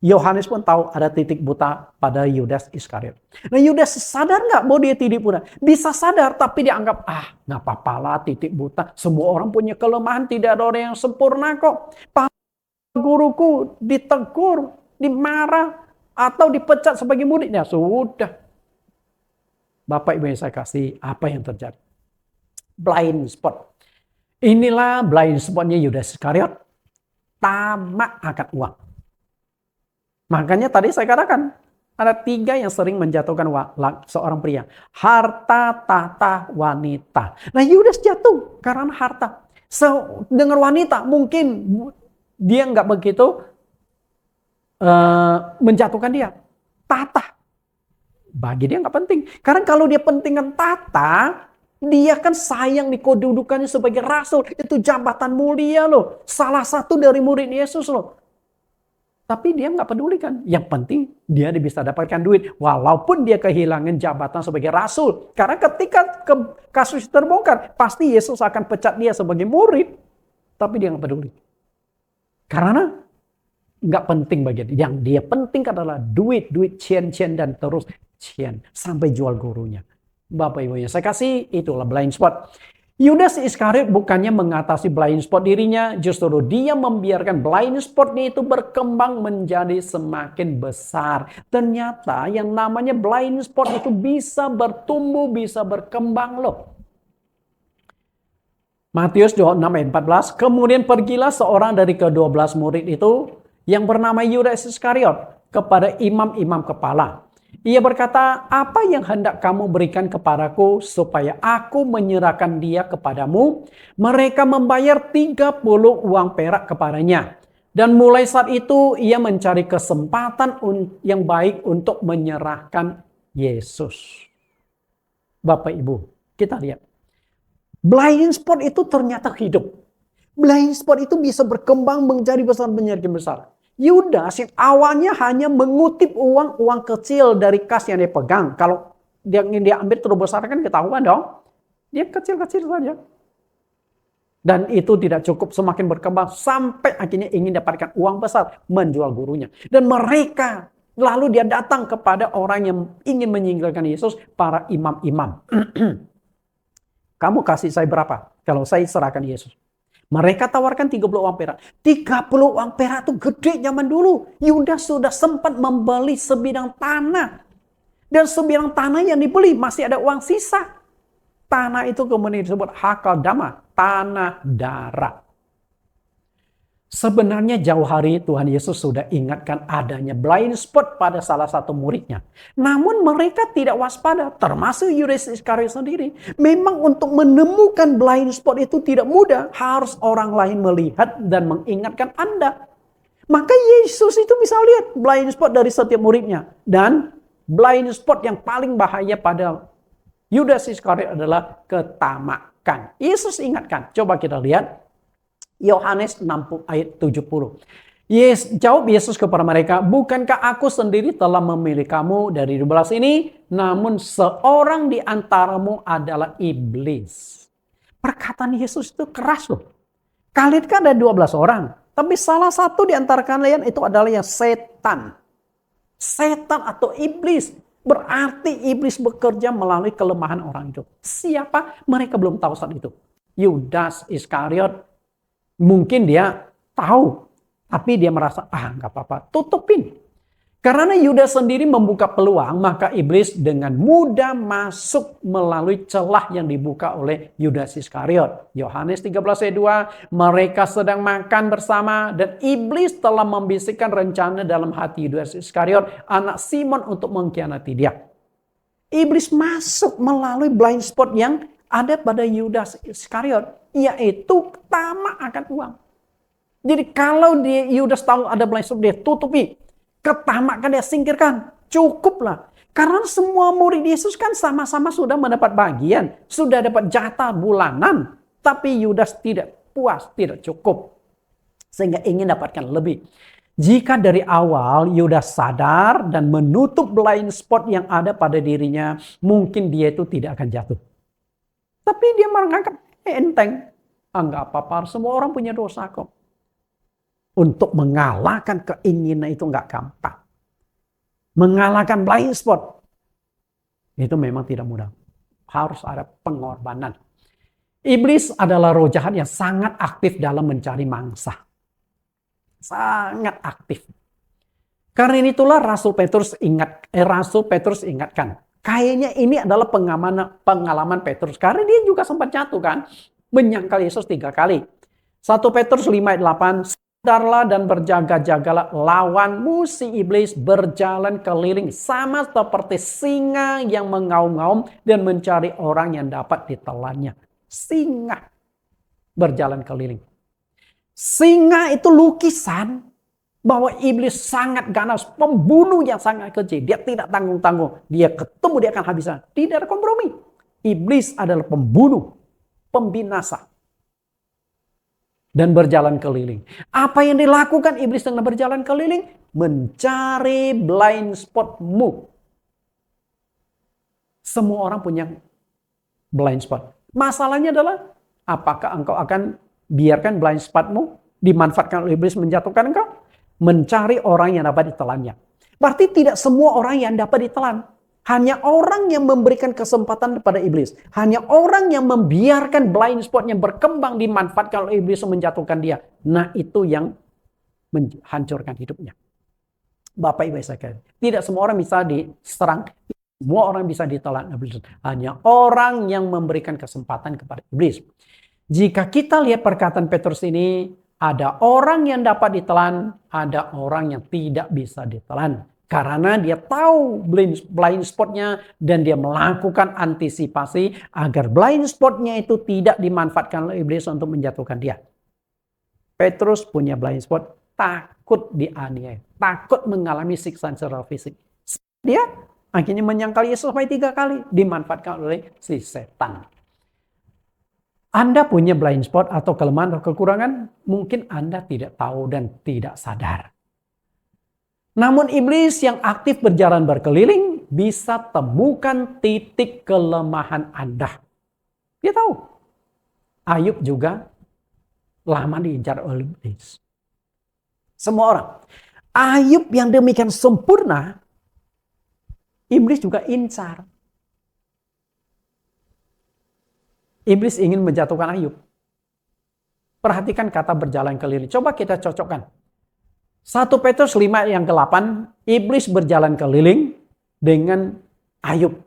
Yohanes pun tahu ada titik buta pada Yudas Iskariot. Nah, Yudas sadar nggak bahwa dia titik buta? Bisa sadar, tapi dia anggap, nggak apa-apa lah titik buta. Semua orang punya kelemahan, tidak ada orang yang sempurna kok. Pak guruku ditegur, dimarah, atau dipecat sebagai muridnya. Sudah. Bapak Ibu yang saya kasih, apa yang terjadi? Blind spot. Inilah blind spotnya Yudas Iskariot. Tamak akan uang. Makanya tadi saya katakan, ada 3 yang sering menjatuhkan seorang pria. Harta, tahta, wanita. Nah, Yudas jatuh karena harta. Dengan wanita mungkin dia nggak begitu menjatuhkan dia. Tahta. Bagi dia nggak penting. Karena kalau dia pentingkan tahta, dia kan sayang di kedudukannya sebagai rasul. Itu jabatan mulia loh. Salah satu dari murid Yesus loh. Tapi dia nggak pedulikan. Yang penting dia bisa dapatkan duit. Walaupun dia kehilangan jabatan sebagai rasul. Karena ketika kasus terbongkar, pasti Yesus akan pecat dia sebagai murid. Tapi dia nggak peduli. Karena nggak penting bagi dia. Yang dia penting adalah duit, cien, dan terus cien. Sampai jual gurunya. Bapak Ibu yang saya kasih, itulah blind spot. Yudas Iskariot bukannya mengatasi blind spot dirinya, justru dia membiarkan blind spotnya itu berkembang menjadi semakin besar. Ternyata yang namanya blind spot itu bisa bertumbuh, bisa berkembang loh. Matius 26 ayat 14. Kemudian pergilah seorang dari ke-12 murid itu yang bernama Yudas Iskariot kepada imam-imam kepala. Ia berkata, apa yang hendak kamu berikan kepadaku supaya aku menyerahkan dia kepadamu? Mereka membayar 30 uang perak kepadanya. Dan mulai saat itu ia mencari kesempatan yang baik untuk menyerahkan Yesus. Bapak Ibu, kita lihat. Blind spot itu ternyata hidup. Blind spot itu bisa berkembang menjadi besar. Yudas yang awalnya hanya mengutip uang kecil dari kas yang dia pegang. Kalau dia ingin dia ambil terus besar kan ketahuan dong. Dia kecil-kecil saja. Dan itu tidak cukup, semakin berkembang sampai akhirnya ingin dapatkan uang besar, menjual gurunya. Dan mereka, lalu dia datang kepada orang yang ingin menyingkirkan Yesus, para imam-imam. Kamu kasih saya berapa kalau saya serahkan Yesus? Mereka tawarkan 30 uang perak. 30 uang perak itu gede zaman dulu. Yudas sudah sempat membeli sebidang tanah. Dan sebidang tanah yang dibeli masih ada uang sisa. Tanah itu kemudian disebut Hakaldama, tanah darah. Sebenarnya jauh hari Tuhan Yesus sudah ingatkan adanya blind spot pada salah satu muridnya. Namun mereka tidak waspada, termasuk Yudas Iskariot sendiri. Memang untuk menemukan blind spot itu tidak mudah. Harus orang lain melihat dan mengingatkan Anda. Maka Yesus itu bisa lihat blind spot dari setiap muridnya. Dan blind spot yang paling bahaya pada Yudas Iskariot adalah ketamakan. Yesus ingatkan, coba kita lihat. Yohanes 6 ayat 70. Jawab Yesus kepada mereka, bukankah aku sendiri telah memilih kamu dari 12 ini? Namun seorang di antaramu adalah iblis. Perkataan Yesus itu keras loh. Kalian kan ada 12 orang. Tapi salah satu di antara kalian itu adalah yang setan. Setan atau iblis. Berarti iblis bekerja melalui kelemahan orang itu. Siapa? Mereka belum tahu saat itu. Yudas Iskariot. Mungkin dia tahu, tapi dia merasa, nggak apa-apa, tutupin. Karena Yudas sendiri membuka peluang, maka iblis dengan mudah masuk melalui celah yang dibuka oleh Yudas Iskariot. Yohanes 13 ayat 2, mereka sedang makan bersama dan iblis telah membisikkan rencana dalam hati Yudas Iskariot, anak Simon, untuk mengkhianati dia. Iblis masuk melalui blind spot yang ada pada Yudas Iskariot, yaitu tamak akan uang. Jadi kalau Yudas tahu ada blind spot, dia tutupi. Ketamakan dia singkirkan. Cukuplah. Karena semua murid Yesus kan sama-sama sudah mendapat bagian. Sudah dapat jatah bulanan. Tapi Yudas tidak puas, tidak cukup. Sehingga ingin dapatkan lebih. Jika dari awal Yudas sadar dan menutup blind spot yang ada pada dirinya, mungkin dia itu tidak akan jatuh. Tapi dia menganggap enteng. Enggak apa-apa, semua orang punya dosa kok. Untuk mengalahkan keinginan itu enggak gampang. Mengalahkan blind spot itu memang tidak mudah. Harus ada pengorbanan. Iblis adalah roh jahat yang sangat aktif dalam mencari mangsa. Sangat aktif. Karena itulah Rasul Petrus ingatkan. Kayaknya ini adalah pengalaman Petrus. Karena dia juga sempat jatuh kan. Menyangkal Yesus 3 kali. 1 Petrus 5 ayat 8. Sadarlah dan berjaga-jagalah, lawanmu si iblis berjalan keliling sama seperti singa yang mengaum-ngaum dan mencari orang yang dapat ditelannya. Singa berjalan keliling. Singa itu lukisan bahwa iblis sangat ganas, pembunuh yang sangat kecil. Dia tidak tanggung-tanggung. Dia ketemu, dia akan habiskan. Tidak ada kompromi. Iblis adalah pembunuh, pembinasa. Dan berjalan keliling. Apa yang dilakukan iblis dengan berjalan keliling? Mencari blind spotmu. Semua orang punya blind spot. Masalahnya adalah, apakah engkau akan biarkan blind spotmu dimanfaatkan oleh iblis menjatuhkan engkau? Mencari orang yang dapat ditelannya. Berarti tidak semua orang yang dapat ditelan. Hanya orang yang memberikan kesempatan kepada iblis. Hanya orang yang membiarkan blind spotnya berkembang dimanfaatkan oleh iblis menjatuhkan dia. Nah, itu yang menghancurkan hidupnya. Bapak Ibu sekalian, tidak semua orang bisa diserang. Semua orang bisa ditelan iblis. Hanya orang yang memberikan kesempatan kepada iblis. Jika kita lihat perkataan Petrus ini, ada orang yang dapat ditelan, ada orang yang tidak bisa ditelan. Karena dia tahu blind spotnya dan dia melakukan antisipasi agar blind spotnya itu tidak dimanfaatkan oleh iblis untuk menjatuhkan dia. Petrus punya blind spot, takut dianiaya, takut mengalami siksaan secara fisik. Dia akhirnya menyangkal Yesus sampai 3 kali, dimanfaatkan oleh si setan. Anda punya blind spot atau kelemahan atau kekurangan, mungkin Anda tidak tahu dan tidak sadar. Namun iblis yang aktif berjalan berkeliling bisa temukan titik kelemahan Anda. Dia tahu. Ayub juga lama diincar oleh iblis. Semua orang. Ayub yang demikian sempurna, iblis juga incar. Iblis ingin menjatuhkan Ayub. Perhatikan kata berjalan keliling. Coba kita cocokkan. 1 Petrus 5 yang ke-8, iblis berjalan keliling dengan Ayub.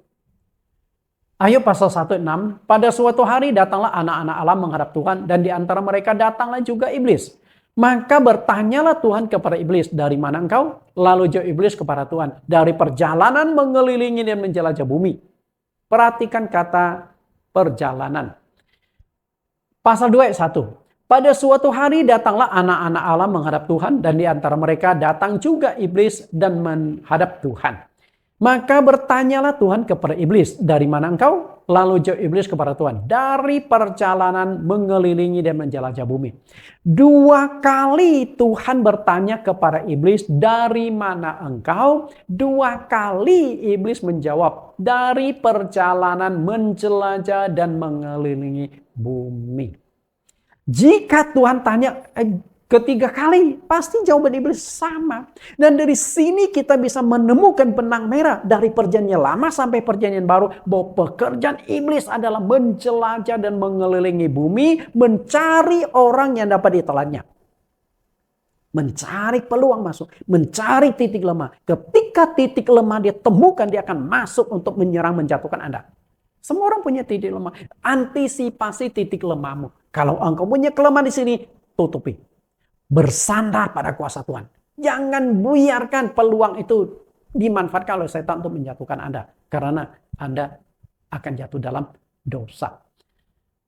Ayub pasal 1:6, pada suatu hari datanglah anak-anak Allah menghadap Tuhan dan di antara mereka datanglah juga iblis. Maka bertanyalah Tuhan kepada iblis, dari mana engkau? Lalu jawab iblis kepada Tuhan, dari perjalanan mengelilingi dan menjelajah bumi. Perhatikan kata perjalanan. Pasal 2 ayat 1. Pada suatu hari datanglah anak-anak Allah menghadap Tuhan dan di antara mereka datang juga iblis dan menghadap Tuhan. Maka bertanyalah Tuhan kepada iblis, dari mana engkau? Lalu jawab iblis kepada Tuhan, dari perjalanan mengelilingi dan menjelajah bumi. 2 kali Tuhan bertanya kepada iblis, dari mana engkau? 2 kali iblis menjawab, dari perjalanan menjelajah dan mengelilingi bumi. Jika Tuhan tanya ketiga kali, pasti jawaban iblis sama. Dan dari sini kita bisa menemukan benang merah dari perjanjian lama sampai perjanjian baru, bahwa pekerjaan iblis adalah menjelajah dan mengelilingi bumi, mencari orang yang dapat ditelannya. Mencari peluang masuk, mencari titik lemah. Ketika titik lemah dia temukan, dia akan masuk untuk menyerang, menjatuhkan Anda. Semua orang punya titik lemah. Antisipasi titik lemahmu. Kalau engkau punya kelemahan di sini, tutupi. Bersandar pada kuasa Tuhan. Jangan biarkan peluang itu dimanfaatkan oleh setan untuk menjatuhkan Anda. Karena Anda akan jatuh dalam dosa.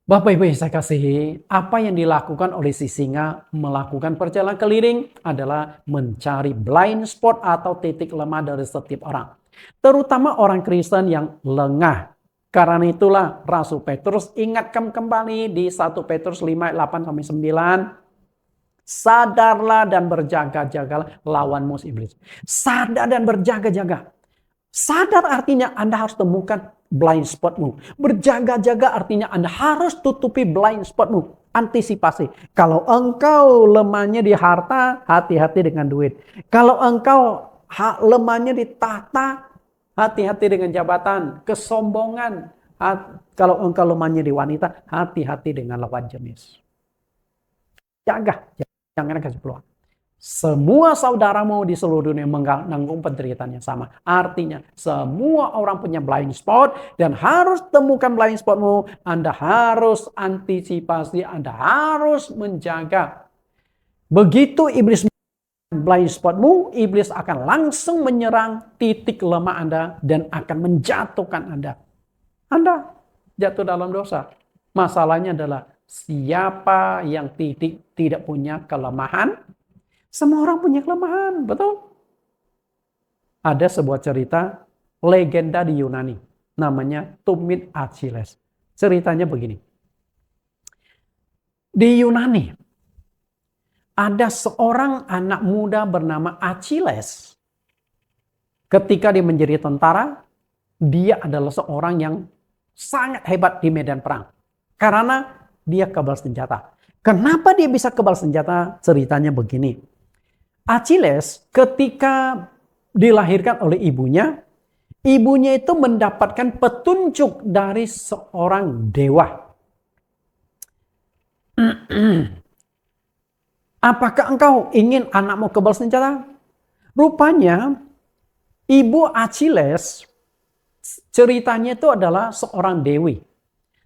Bapak Ibu yang saya kasihi, apa yang dilakukan oleh si singa melakukan perjalanan keliling adalah mencari blind spot atau titik lemah dari setiap orang. Terutama orang Kristen yang lengah. Karena itulah Rasul Petrus ingatkan kembali di 1 Petrus 5 ayat 8-9. Sadarlah dan berjaga-jagalah lawan musuh iblis. Sadar dan berjaga-jaga. Sadar artinya Anda harus temukan blind spotmu. Berjaga-jaga artinya Anda harus tutupi blind spotmu. Antisipasi. Kalau engkau lemahnya di harta, hati-hati dengan duit. Kalau engkau lemahnya di tahta, hati-hati dengan jabatan, kesombongan. Kalau engkau lemahnya di wanita, hati-hati dengan lawan jenis. Jaga, jangan kasih peluang. Semua saudaramu di seluruh dunia menanggung penderitaan yang sama. Artinya, semua orang punya blind spot dan harus temukan blind spotmu. Anda harus antisipasi, Anda harus menjaga. Begitu iblis blind spotmu, iblis akan langsung menyerang titik lemah Anda dan akan menjatuhkan Anda. Anda jatuh dalam dosa. Masalahnya adalah siapa yang tidak punya kelemahan? Semua orang punya kelemahan, betul? Ada sebuah cerita legenda di Yunani, namanya tumit Achilles. Ceritanya begini. Di Yunani, ada seorang anak muda bernama Achilles. Ketika dia menjadi tentara, dia adalah seorang yang sangat hebat di medan perang. Karena dia kebal senjata. Kenapa dia bisa kebal senjata? Ceritanya begini. Achilles ketika dilahirkan oleh ibunya itu mendapatkan petunjuk dari seorang dewa. Apakah engkau ingin anakmu kebal senjata? Rupanya ibu Achilles ceritanya itu adalah seorang dewi.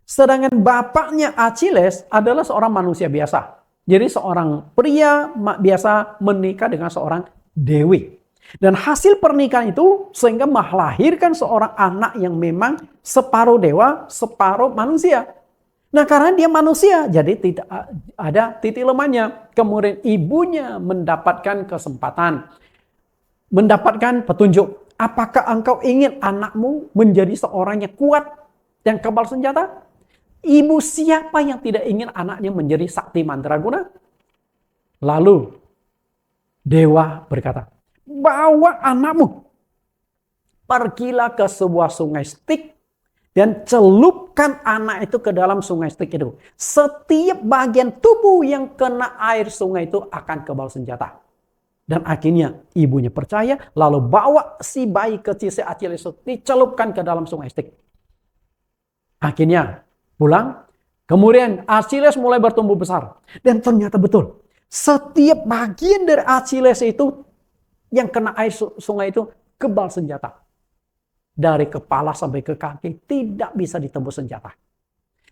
Sedangkan bapaknya Achilles adalah seorang manusia biasa. Jadi seorang pria biasa menikah dengan seorang dewi. Dan hasil pernikahan itu sehingga melahirkan seorang anak yang memang separuh dewa, separuh manusia. Nah, karena dia manusia, jadi tidak ada titik lemahnya. Kemudian ibunya mendapatkan kesempatan, mendapatkan petunjuk. Apakah engkau ingin anakmu menjadi seorang yang kuat, yang kebal senjata? Ibu siapa yang tidak ingin anaknya menjadi sakti mandraguna? Lalu dewa berkata, bawa anakmu, pergilah ke sebuah sungai Styx dan celupkan anak itu ke dalam sungai Styx itu. Setiap bagian tubuh yang kena air sungai itu akan kebal senjata. Dan akhirnya ibunya percaya, lalu bawa si bayi kecil si Achilles itu dicelupkan ke dalam sungai Styx. Akhirnya pulang, kemudian Achilles mulai bertumbuh besar. Dan ternyata betul, setiap bagian dari Achilles itu yang kena air sungai itu kebal senjata. Dari kepala sampai ke kaki tidak bisa ditembus senjata.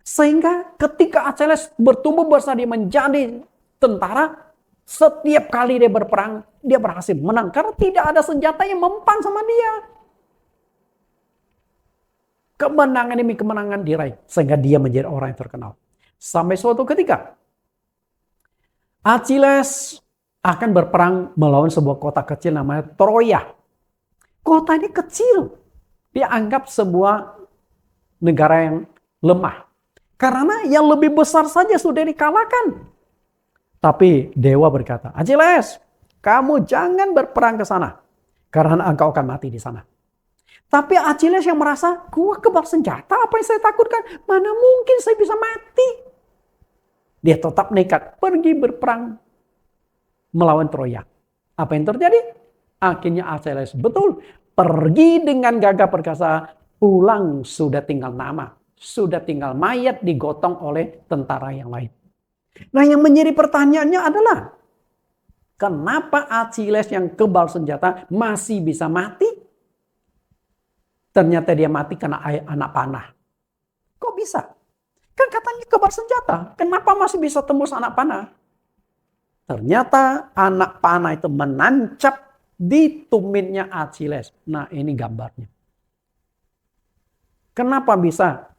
Sehingga ketika Achilles bertumbuh besar dia menjadi tentara, setiap kali dia berperang dia berhasil menang karena tidak ada senjata yang mempan sama dia. Kemenangan demi kemenangan diraih sehingga dia menjadi orang yang terkenal. Sampai suatu ketika Achilles akan berperang melawan sebuah kota kecil namanya Troya. Kota ini kecil. Dianggap sebuah negara yang lemah. Karena yang lebih besar saja sudah dikalahkan. Tapi dewa berkata, Achilles, kamu jangan berperang ke sana. Karena engkau akan mati di sana. Tapi Achilles yang merasa, gua kebal senjata, apa yang saya takutkan? Mana mungkin saya bisa mati. Dia tetap nekat pergi berperang melawan Troya. Apa yang terjadi? Akhirnya Achilles betul pergi dengan gagah perkasa, pulang sudah tinggal nama, sudah tinggal mayat digotong oleh tentara yang lain. Nah, yang menjadi pertanyaannya adalah kenapa Achilles yang kebal senjata masih bisa mati? Ternyata dia mati karena anak panah. Kok bisa? Kan katanya kebal senjata. Kenapa masih bisa tembus anak panah? Ternyata anak panah itu menancap di tumitnya Achilles. Nah, ini gambarnya. Kenapa bisa?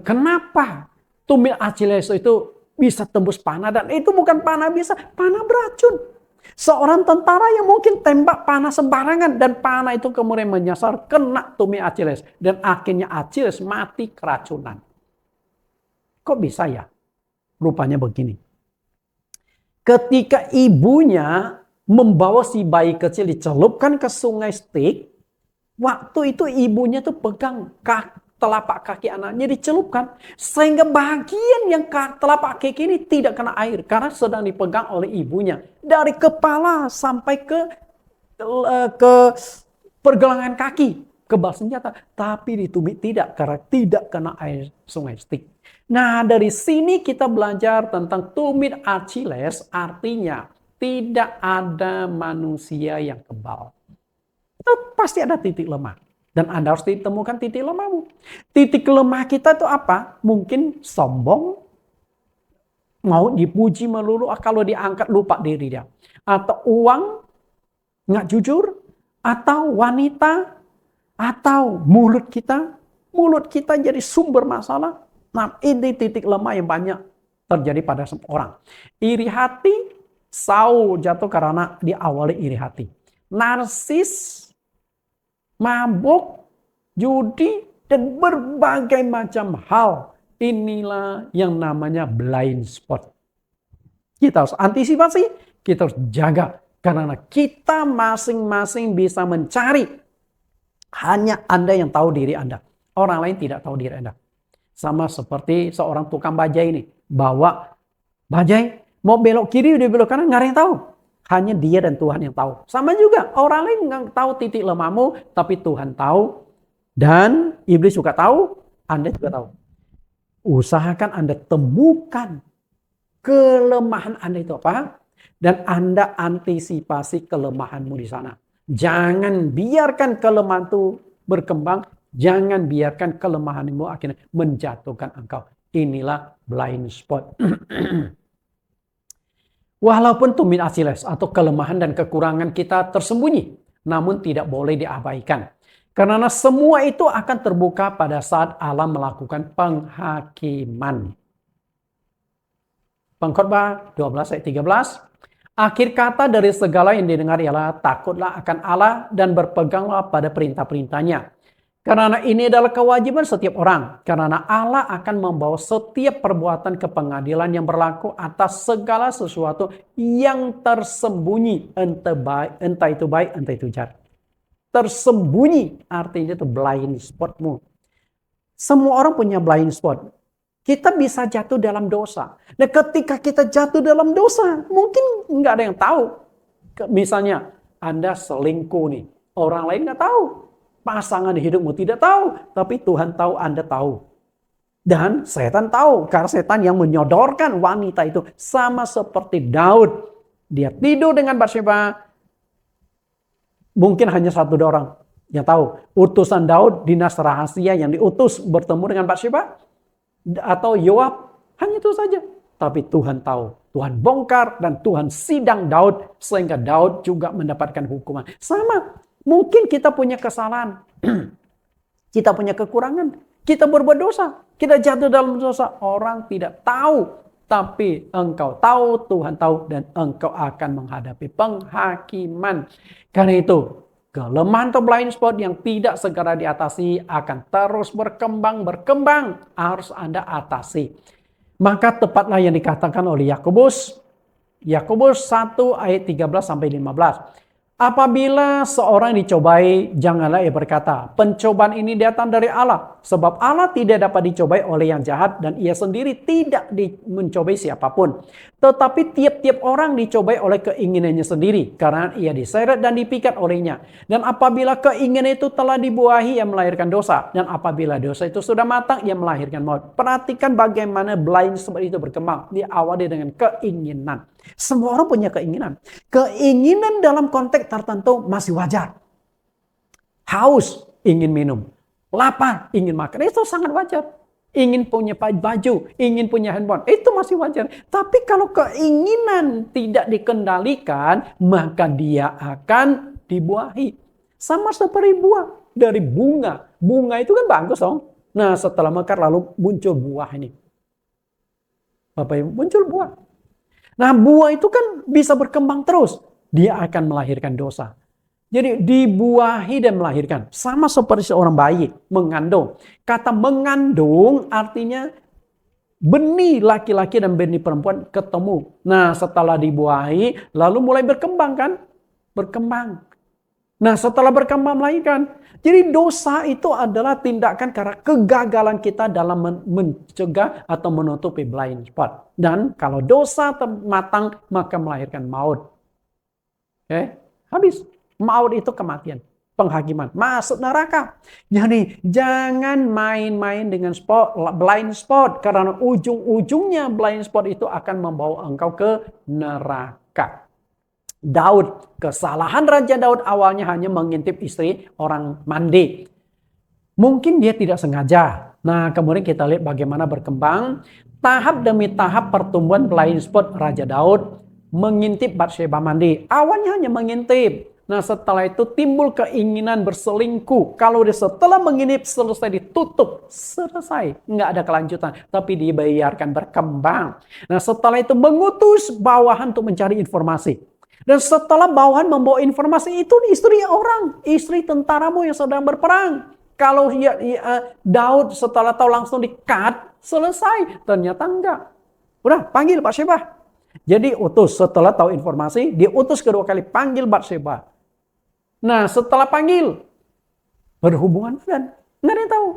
Kenapa tumit Achilles itu bisa tembus panah? Dan itu bukan panah biasa, panah beracun. Seorang tentara yang mungkin tembak panah sembarangan dan panah itu kemudian menyasar kena tumit Achilles. Dan akhirnya Achilles mati keracunan. Kok bisa ya? Rupanya begini. Ketika ibunya membawa si bayi kecil dicelupkan ke sungai Styx, waktu itu ibunya tuh pegang telapak kaki anaknya dicelupkan. Sehingga bagian yang telapak kaki ini tidak kena air. Karena sedang dipegang oleh ibunya. Dari kepala sampai ke pergelangan kaki. Kebal senjata. Tapi di tumit tidak. Karena tidak kena air sungai Styx. Nah, dari sini kita belajar tentang tumit Achilles. Artinya tidak ada manusia yang kebal. Itu pasti ada titik lemah. Dan Anda harus ditemukan titik lemahmu. Titik lemah kita itu apa? Mungkin sombong. Mau dipuji melulu. Kalau diangkat lupa diri dia. Atau uang. Nggak jujur. Atau wanita. Atau mulut kita. Mulut kita jadi sumber masalah. Nah, ini titik lemah yang banyak terjadi pada orang. Iri hati. Saul jatuh karena diawali iri hati. Narsis. Mabuk, judi, dan berbagai macam hal. Inilah yang namanya blind spot. Kita harus antisipasi, kita harus jaga. Karena kita masing-masing bisa mencari. Hanya Anda yang tahu diri Anda. Orang lain tidak tahu diri Anda. Sama seperti seorang tukang bajai ini. Bawa bajai, mau belok kiri, udah belok kanan, nggak ada yang tahu. Hanya dia dan Tuhan yang tahu. Sama juga, orang lain nggak tahu titik lemahmu, tapi Tuhan tahu. Dan iblis juga tahu, Anda juga tahu. Usahakan Anda temukan kelemahan Anda itu apa. Dan Anda antisipasi kelemahanmu di sana. Jangan biarkan kelemahan itu berkembang. Jangan biarkan kelemahanmu akhirnya menjatuhkan engkau. Inilah blind spot. Walaupun tumit asiles atau kelemahan dan kekurangan kita tersembunyi, namun tidak boleh diabaikan. Karena semua itu akan terbuka pada saat Allah melakukan penghakiman. Pengkhotbah 12 ayat 13. Akhir kata dari segala yang didengar ialah takutlah akan Allah dan berpeganglah pada perintah-perintahnya. Karena ini adalah kewajiban setiap orang. Karena Allah akan membawa setiap perbuatan ke pengadilan yang berlaku atas segala sesuatu yang tersembunyi. Entah itu baik, entah itu jahat. Tersembunyi artinya itu blind spotmu. Semua orang punya blind spot. Kita bisa jatuh dalam dosa. Dan ketika kita jatuh dalam dosa, mungkin nggak ada yang tahu. Misalnya, Anda selingkuh nih. Orang lain nggak tahu. Pasangan hidupmu tidak tahu. Tapi Tuhan tahu, Anda tahu. Dan setan tahu. Karena setan yang menyodorkan wanita itu. Sama seperti Daud. Dia tidur dengan Batsheba. Mungkin hanya satu orang yang tahu. Utusan Daud, dinas rahasia yang diutus bertemu dengan Batsheba. Atau Yoab, hanya itu saja. Tapi Tuhan tahu, Tuhan bongkar dan Tuhan sidang Daud sehingga Daud juga mendapatkan hukuman. Sama, mungkin kita punya kesalahan, kita punya kekurangan, kita berbuat dosa, kita jatuh dalam dosa. Orang tidak tahu, tapi engkau tahu, Tuhan tahu, dan engkau akan menghadapi penghakiman. Karena itu, kelemahan atau blind spot yang tidak segera diatasi akan terus berkembang. Harus Anda atasi. Maka tepatlah yang dikatakan oleh Yakobus 1 ayat 13-15. Apabila seorang dicobai, janganlah ia berkata, pencobaan ini datang dari Allah. Sebab Allah tidak dapat dicobai oleh yang jahat dan ia sendiri tidak mencobai siapapun. Tetapi tiap-tiap orang dicobai oleh keinginannya sendiri. Karena ia diseret dan dipikat olehnya. Dan apabila keinginan itu telah dibuahi, ia melahirkan dosa. Dan apabila dosa itu sudah matang, ia melahirkan maut. Perhatikan bagaimana blind spot itu berkembang. Diawali dengan keinginan. Semua orang punya keinginan. Keinginan dalam konteks tertentu masih wajar. Haus, ingin minum. Lapar, ingin makan. Itu sangat wajar. Ingin punya baju, ingin punya handphone. Itu masih wajar. Tapi kalau keinginan tidak dikendalikan, maka dia akan dibuahi. Sama seperti buah dari bunga. Bunga itu kan bagus dong. Nah, setelah mekar lalu muncul buah ini. Bapak Ibu, muncul buah. Nah, buah itu kan bisa berkembang terus. Dia akan melahirkan dosa. Jadi dibuahi dan melahirkan. Sama seperti seorang bayi mengandung. Kata mengandung artinya benih laki-laki dan benih perempuan ketemu. Nah, setelah dibuahi lalu mulai berkembang kan? Berkembang. Nah, setelah berkembang melahirkan. Jadi dosa itu adalah tindakan karena kegagalan kita dalam mencegah atau menutupi blind spot. Dan kalau dosa matang maka melahirkan maut. Oke, habis. Maut itu kematian, penghakiman, masuk neraka. Jadi jangan main-main dengan blind spot. Karena ujung-ujungnya blind spot itu akan membawa engkau ke neraka. Daud, kesalahan Raja Daud awalnya hanya mengintip istri orang mandi. Mungkin dia tidak sengaja. Nah, kemudian kita lihat bagaimana berkembang. Tahap demi tahap pertumbuhan blind spot Raja Daud mengintip Batsheba mandi. Awalnya hanya mengintip. Nah, setelah itu timbul keinginan berselingkuh. Kalau dia setelah mengintip selesai ditutup. Selesai. Nggak ada kelanjutan. Tapi dibiarkan berkembang. Nah, setelah itu mengutus bawahan untuk mencari informasi. Dan setelah bawahan membawa informasi itu istri orang. Istri tentaramu yang sedang berperang. Kalau Daud setelah tahu langsung di-cut. Selesai. Ternyata enggak. Udah panggil Batsheba. Jadi utus setelah tahu informasi. Diutus kedua kali panggil Batsheba. Nah, setelah panggil, berhubungan badan. Nggak ada yang tahu.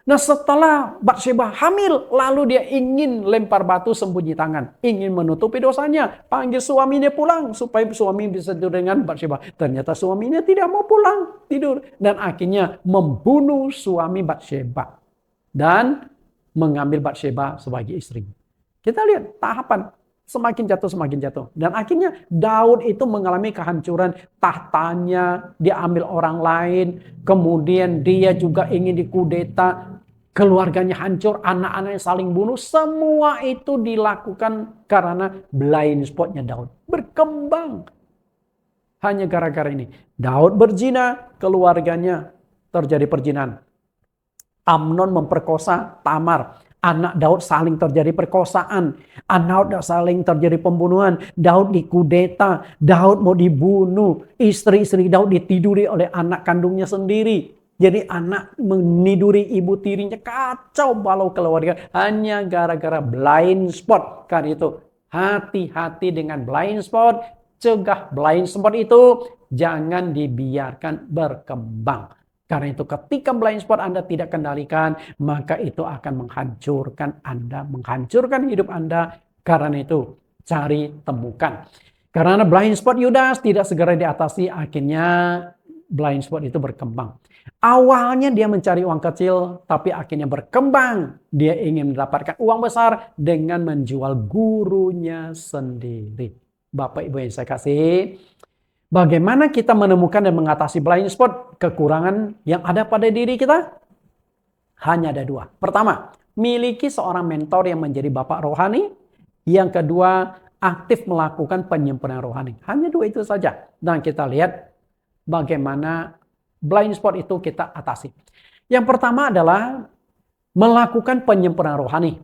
Nah, setelah Batsheba hamil, lalu dia ingin lempar batu sembunyi tangan. Ingin menutupi dosanya. Panggil suaminya pulang, supaya suami bisa tidur dengan Batsheba. Ternyata suaminya tidak mau pulang, tidur. Dan akhirnya membunuh suami Batsheba. Dan mengambil Batsheba sebagai istri. Kita lihat tahapan. Semakin jatuh, semakin jatuh. Dan akhirnya Daud itu mengalami kehancuran. Tahtanya diambil orang lain. Kemudian dia juga ingin dikudeta. Keluarganya hancur, anak-anaknya saling bunuh. Semua itu dilakukan karena blind spotnya Daud. Berkembang. Hanya gara-gara ini. Daud berzina, keluarganya terjadi perzinahan. Amnon memperkosa Tamar. Anak Daud saling terjadi perkosaan. Anak Daud saling terjadi pembunuhan. Daud dikudeta. Daud mau dibunuh. Istri-istri Daud ditiduri oleh anak kandungnya sendiri. Jadi anak meniduri ibu tirinya, kacau balau keluarga hanya gara-gara blind spot. Karena itu hati-hati dengan blind spot, cegah blind spot itu, jangan dibiarkan berkembang. Karena itu ketika blind spot Anda tidak kendalikan, maka itu akan menghancurkan Anda, menghancurkan hidup Anda. Karena itu cari temukan. Karena blind spot Yudas tidak segera diatasi, akhirnya blind spot itu berkembang. Awalnya dia mencari uang kecil, tapi akhirnya berkembang. Dia ingin mendapatkan uang besar dengan menjual gurunya sendiri. Bapak Ibu yang saya kasih, bagaimana kita menemukan dan mengatasi blind spot, kekurangan yang ada pada diri kita? Hanya ada dua. Pertama, miliki seorang mentor yang menjadi bapak rohani. Yang kedua, aktif melakukan penyempurnaan rohani. Hanya dua itu saja. Dan kita lihat bagaimana blind spot itu kita atasi. Yang pertama adalah melakukan penyempurnaan rohani.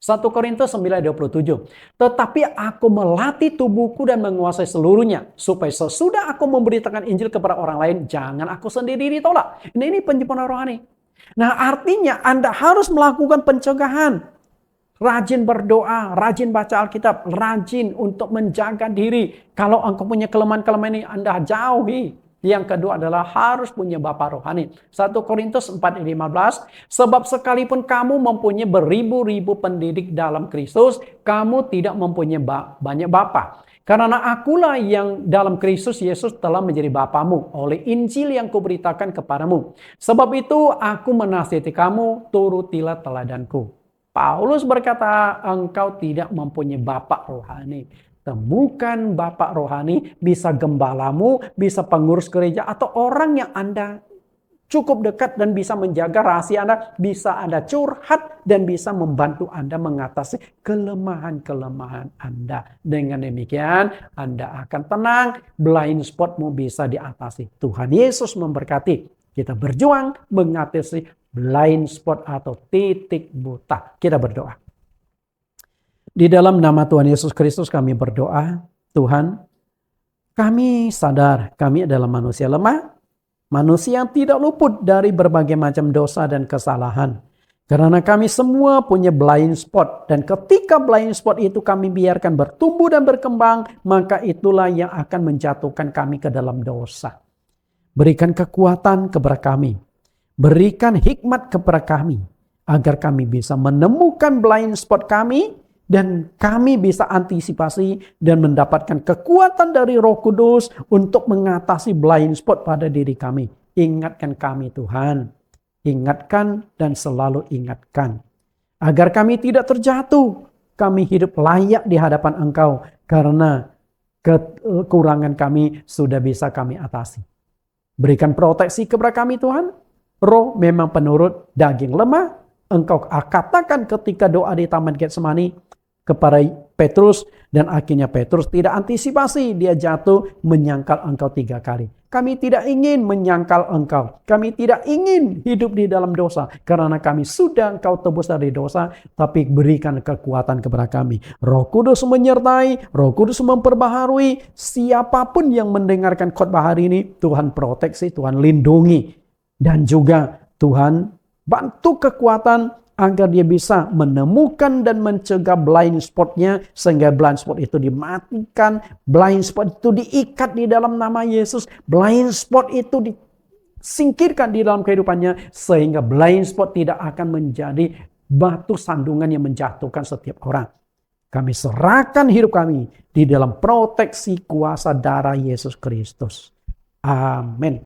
1 Korintus 9:27. Tetapi aku melatih tubuhku dan menguasai seluruhnya. Supaya sesudah aku memberitakan Injil kepada orang lain, jangan aku sendiri ditolak. Ini penyempurnaan rohani. Nah, artinya Anda harus melakukan pencegahan. Rajin berdoa, rajin baca Alkitab, rajin untuk menjaga diri. Kalau engkau punya kelemahan-kelemahan ini, Anda jauhi. Yang kedua adalah harus punya bapak rohani. 1 Korintus 4:15. Sebab sekalipun kamu mempunyai beribu-ribu pendidik dalam Kristus, kamu tidak mempunyai banyak bapa. Karena akulah yang dalam Kristus Yesus telah menjadi bapamu oleh Injil yang kuberitakan kepadamu. Sebab itu aku menasihati kamu, turutilah teladanku. Paulus berkata, engkau tidak mempunyai bapak rohani. Temukan bapak rohani, bisa gembalamu, bisa pengurus gereja, atau orang yang Anda cukup dekat dan bisa menjaga rahasia Anda, bisa Anda curhat dan bisa membantu Anda mengatasi kelemahan-kelemahan Anda. Dengan demikian, Anda akan tenang, blind spotmu bisa diatasi. Tuhan Yesus memberkati. Kita berjuang mengatasi blind spot atau titik buta. Kita berdoa. Di dalam nama Tuhan Yesus Kristus kami berdoa, Tuhan, kami sadar kami adalah manusia lemah, manusia yang tidak luput dari berbagai macam dosa dan kesalahan. Karena kami semua punya blind spot, dan ketika blind spot itu kami biarkan bertumbuh dan berkembang, maka itulah yang akan menjatuhkan kami ke dalam dosa. Berikan kekuatan kepada kami, berikan hikmat kepada kami, agar kami bisa menemukan blind spot kami, dan kami bisa antisipasi dan mendapatkan kekuatan dari Roh Kudus untuk mengatasi blind spot pada diri kami. Ingatkan kami Tuhan. Ingatkan dan selalu ingatkan. Agar kami tidak terjatuh. Kami hidup layak di hadapan Engkau. Karena kekurangan kami sudah bisa kami atasi. Berikan proteksi kepada kami Tuhan. Roh memang penurut, daging lemah. Engkau katakan ketika doa di Taman Getsemani kepada Petrus, dan akhirnya Petrus tidak antisipasi, dia jatuh menyangkal Engkau 3 kali. Kami tidak ingin menyangkal Engkau, kami tidak ingin hidup di dalam dosa, karena kami sudah Engkau tebus dari dosa, tapi berikan kekuatan kepada kami. Roh Kudus menyertai, Roh Kudus memperbaharui, siapapun yang mendengarkan khotbah hari ini, Tuhan proteksi, Tuhan lindungi, dan juga Tuhan bantu kekuatan agar dia bisa menemukan dan mencegah blind spotnya, sehingga blind spot itu dimatikan, blind spot itu diikat di dalam nama Yesus, blind spot itu disingkirkan di dalam kehidupannya, sehingga blind spot tidak akan menjadi batu sandungan yang menjatuhkan setiap orang. Kami serahkan hidup kami di dalam proteksi kuasa darah Yesus Kristus. Amin.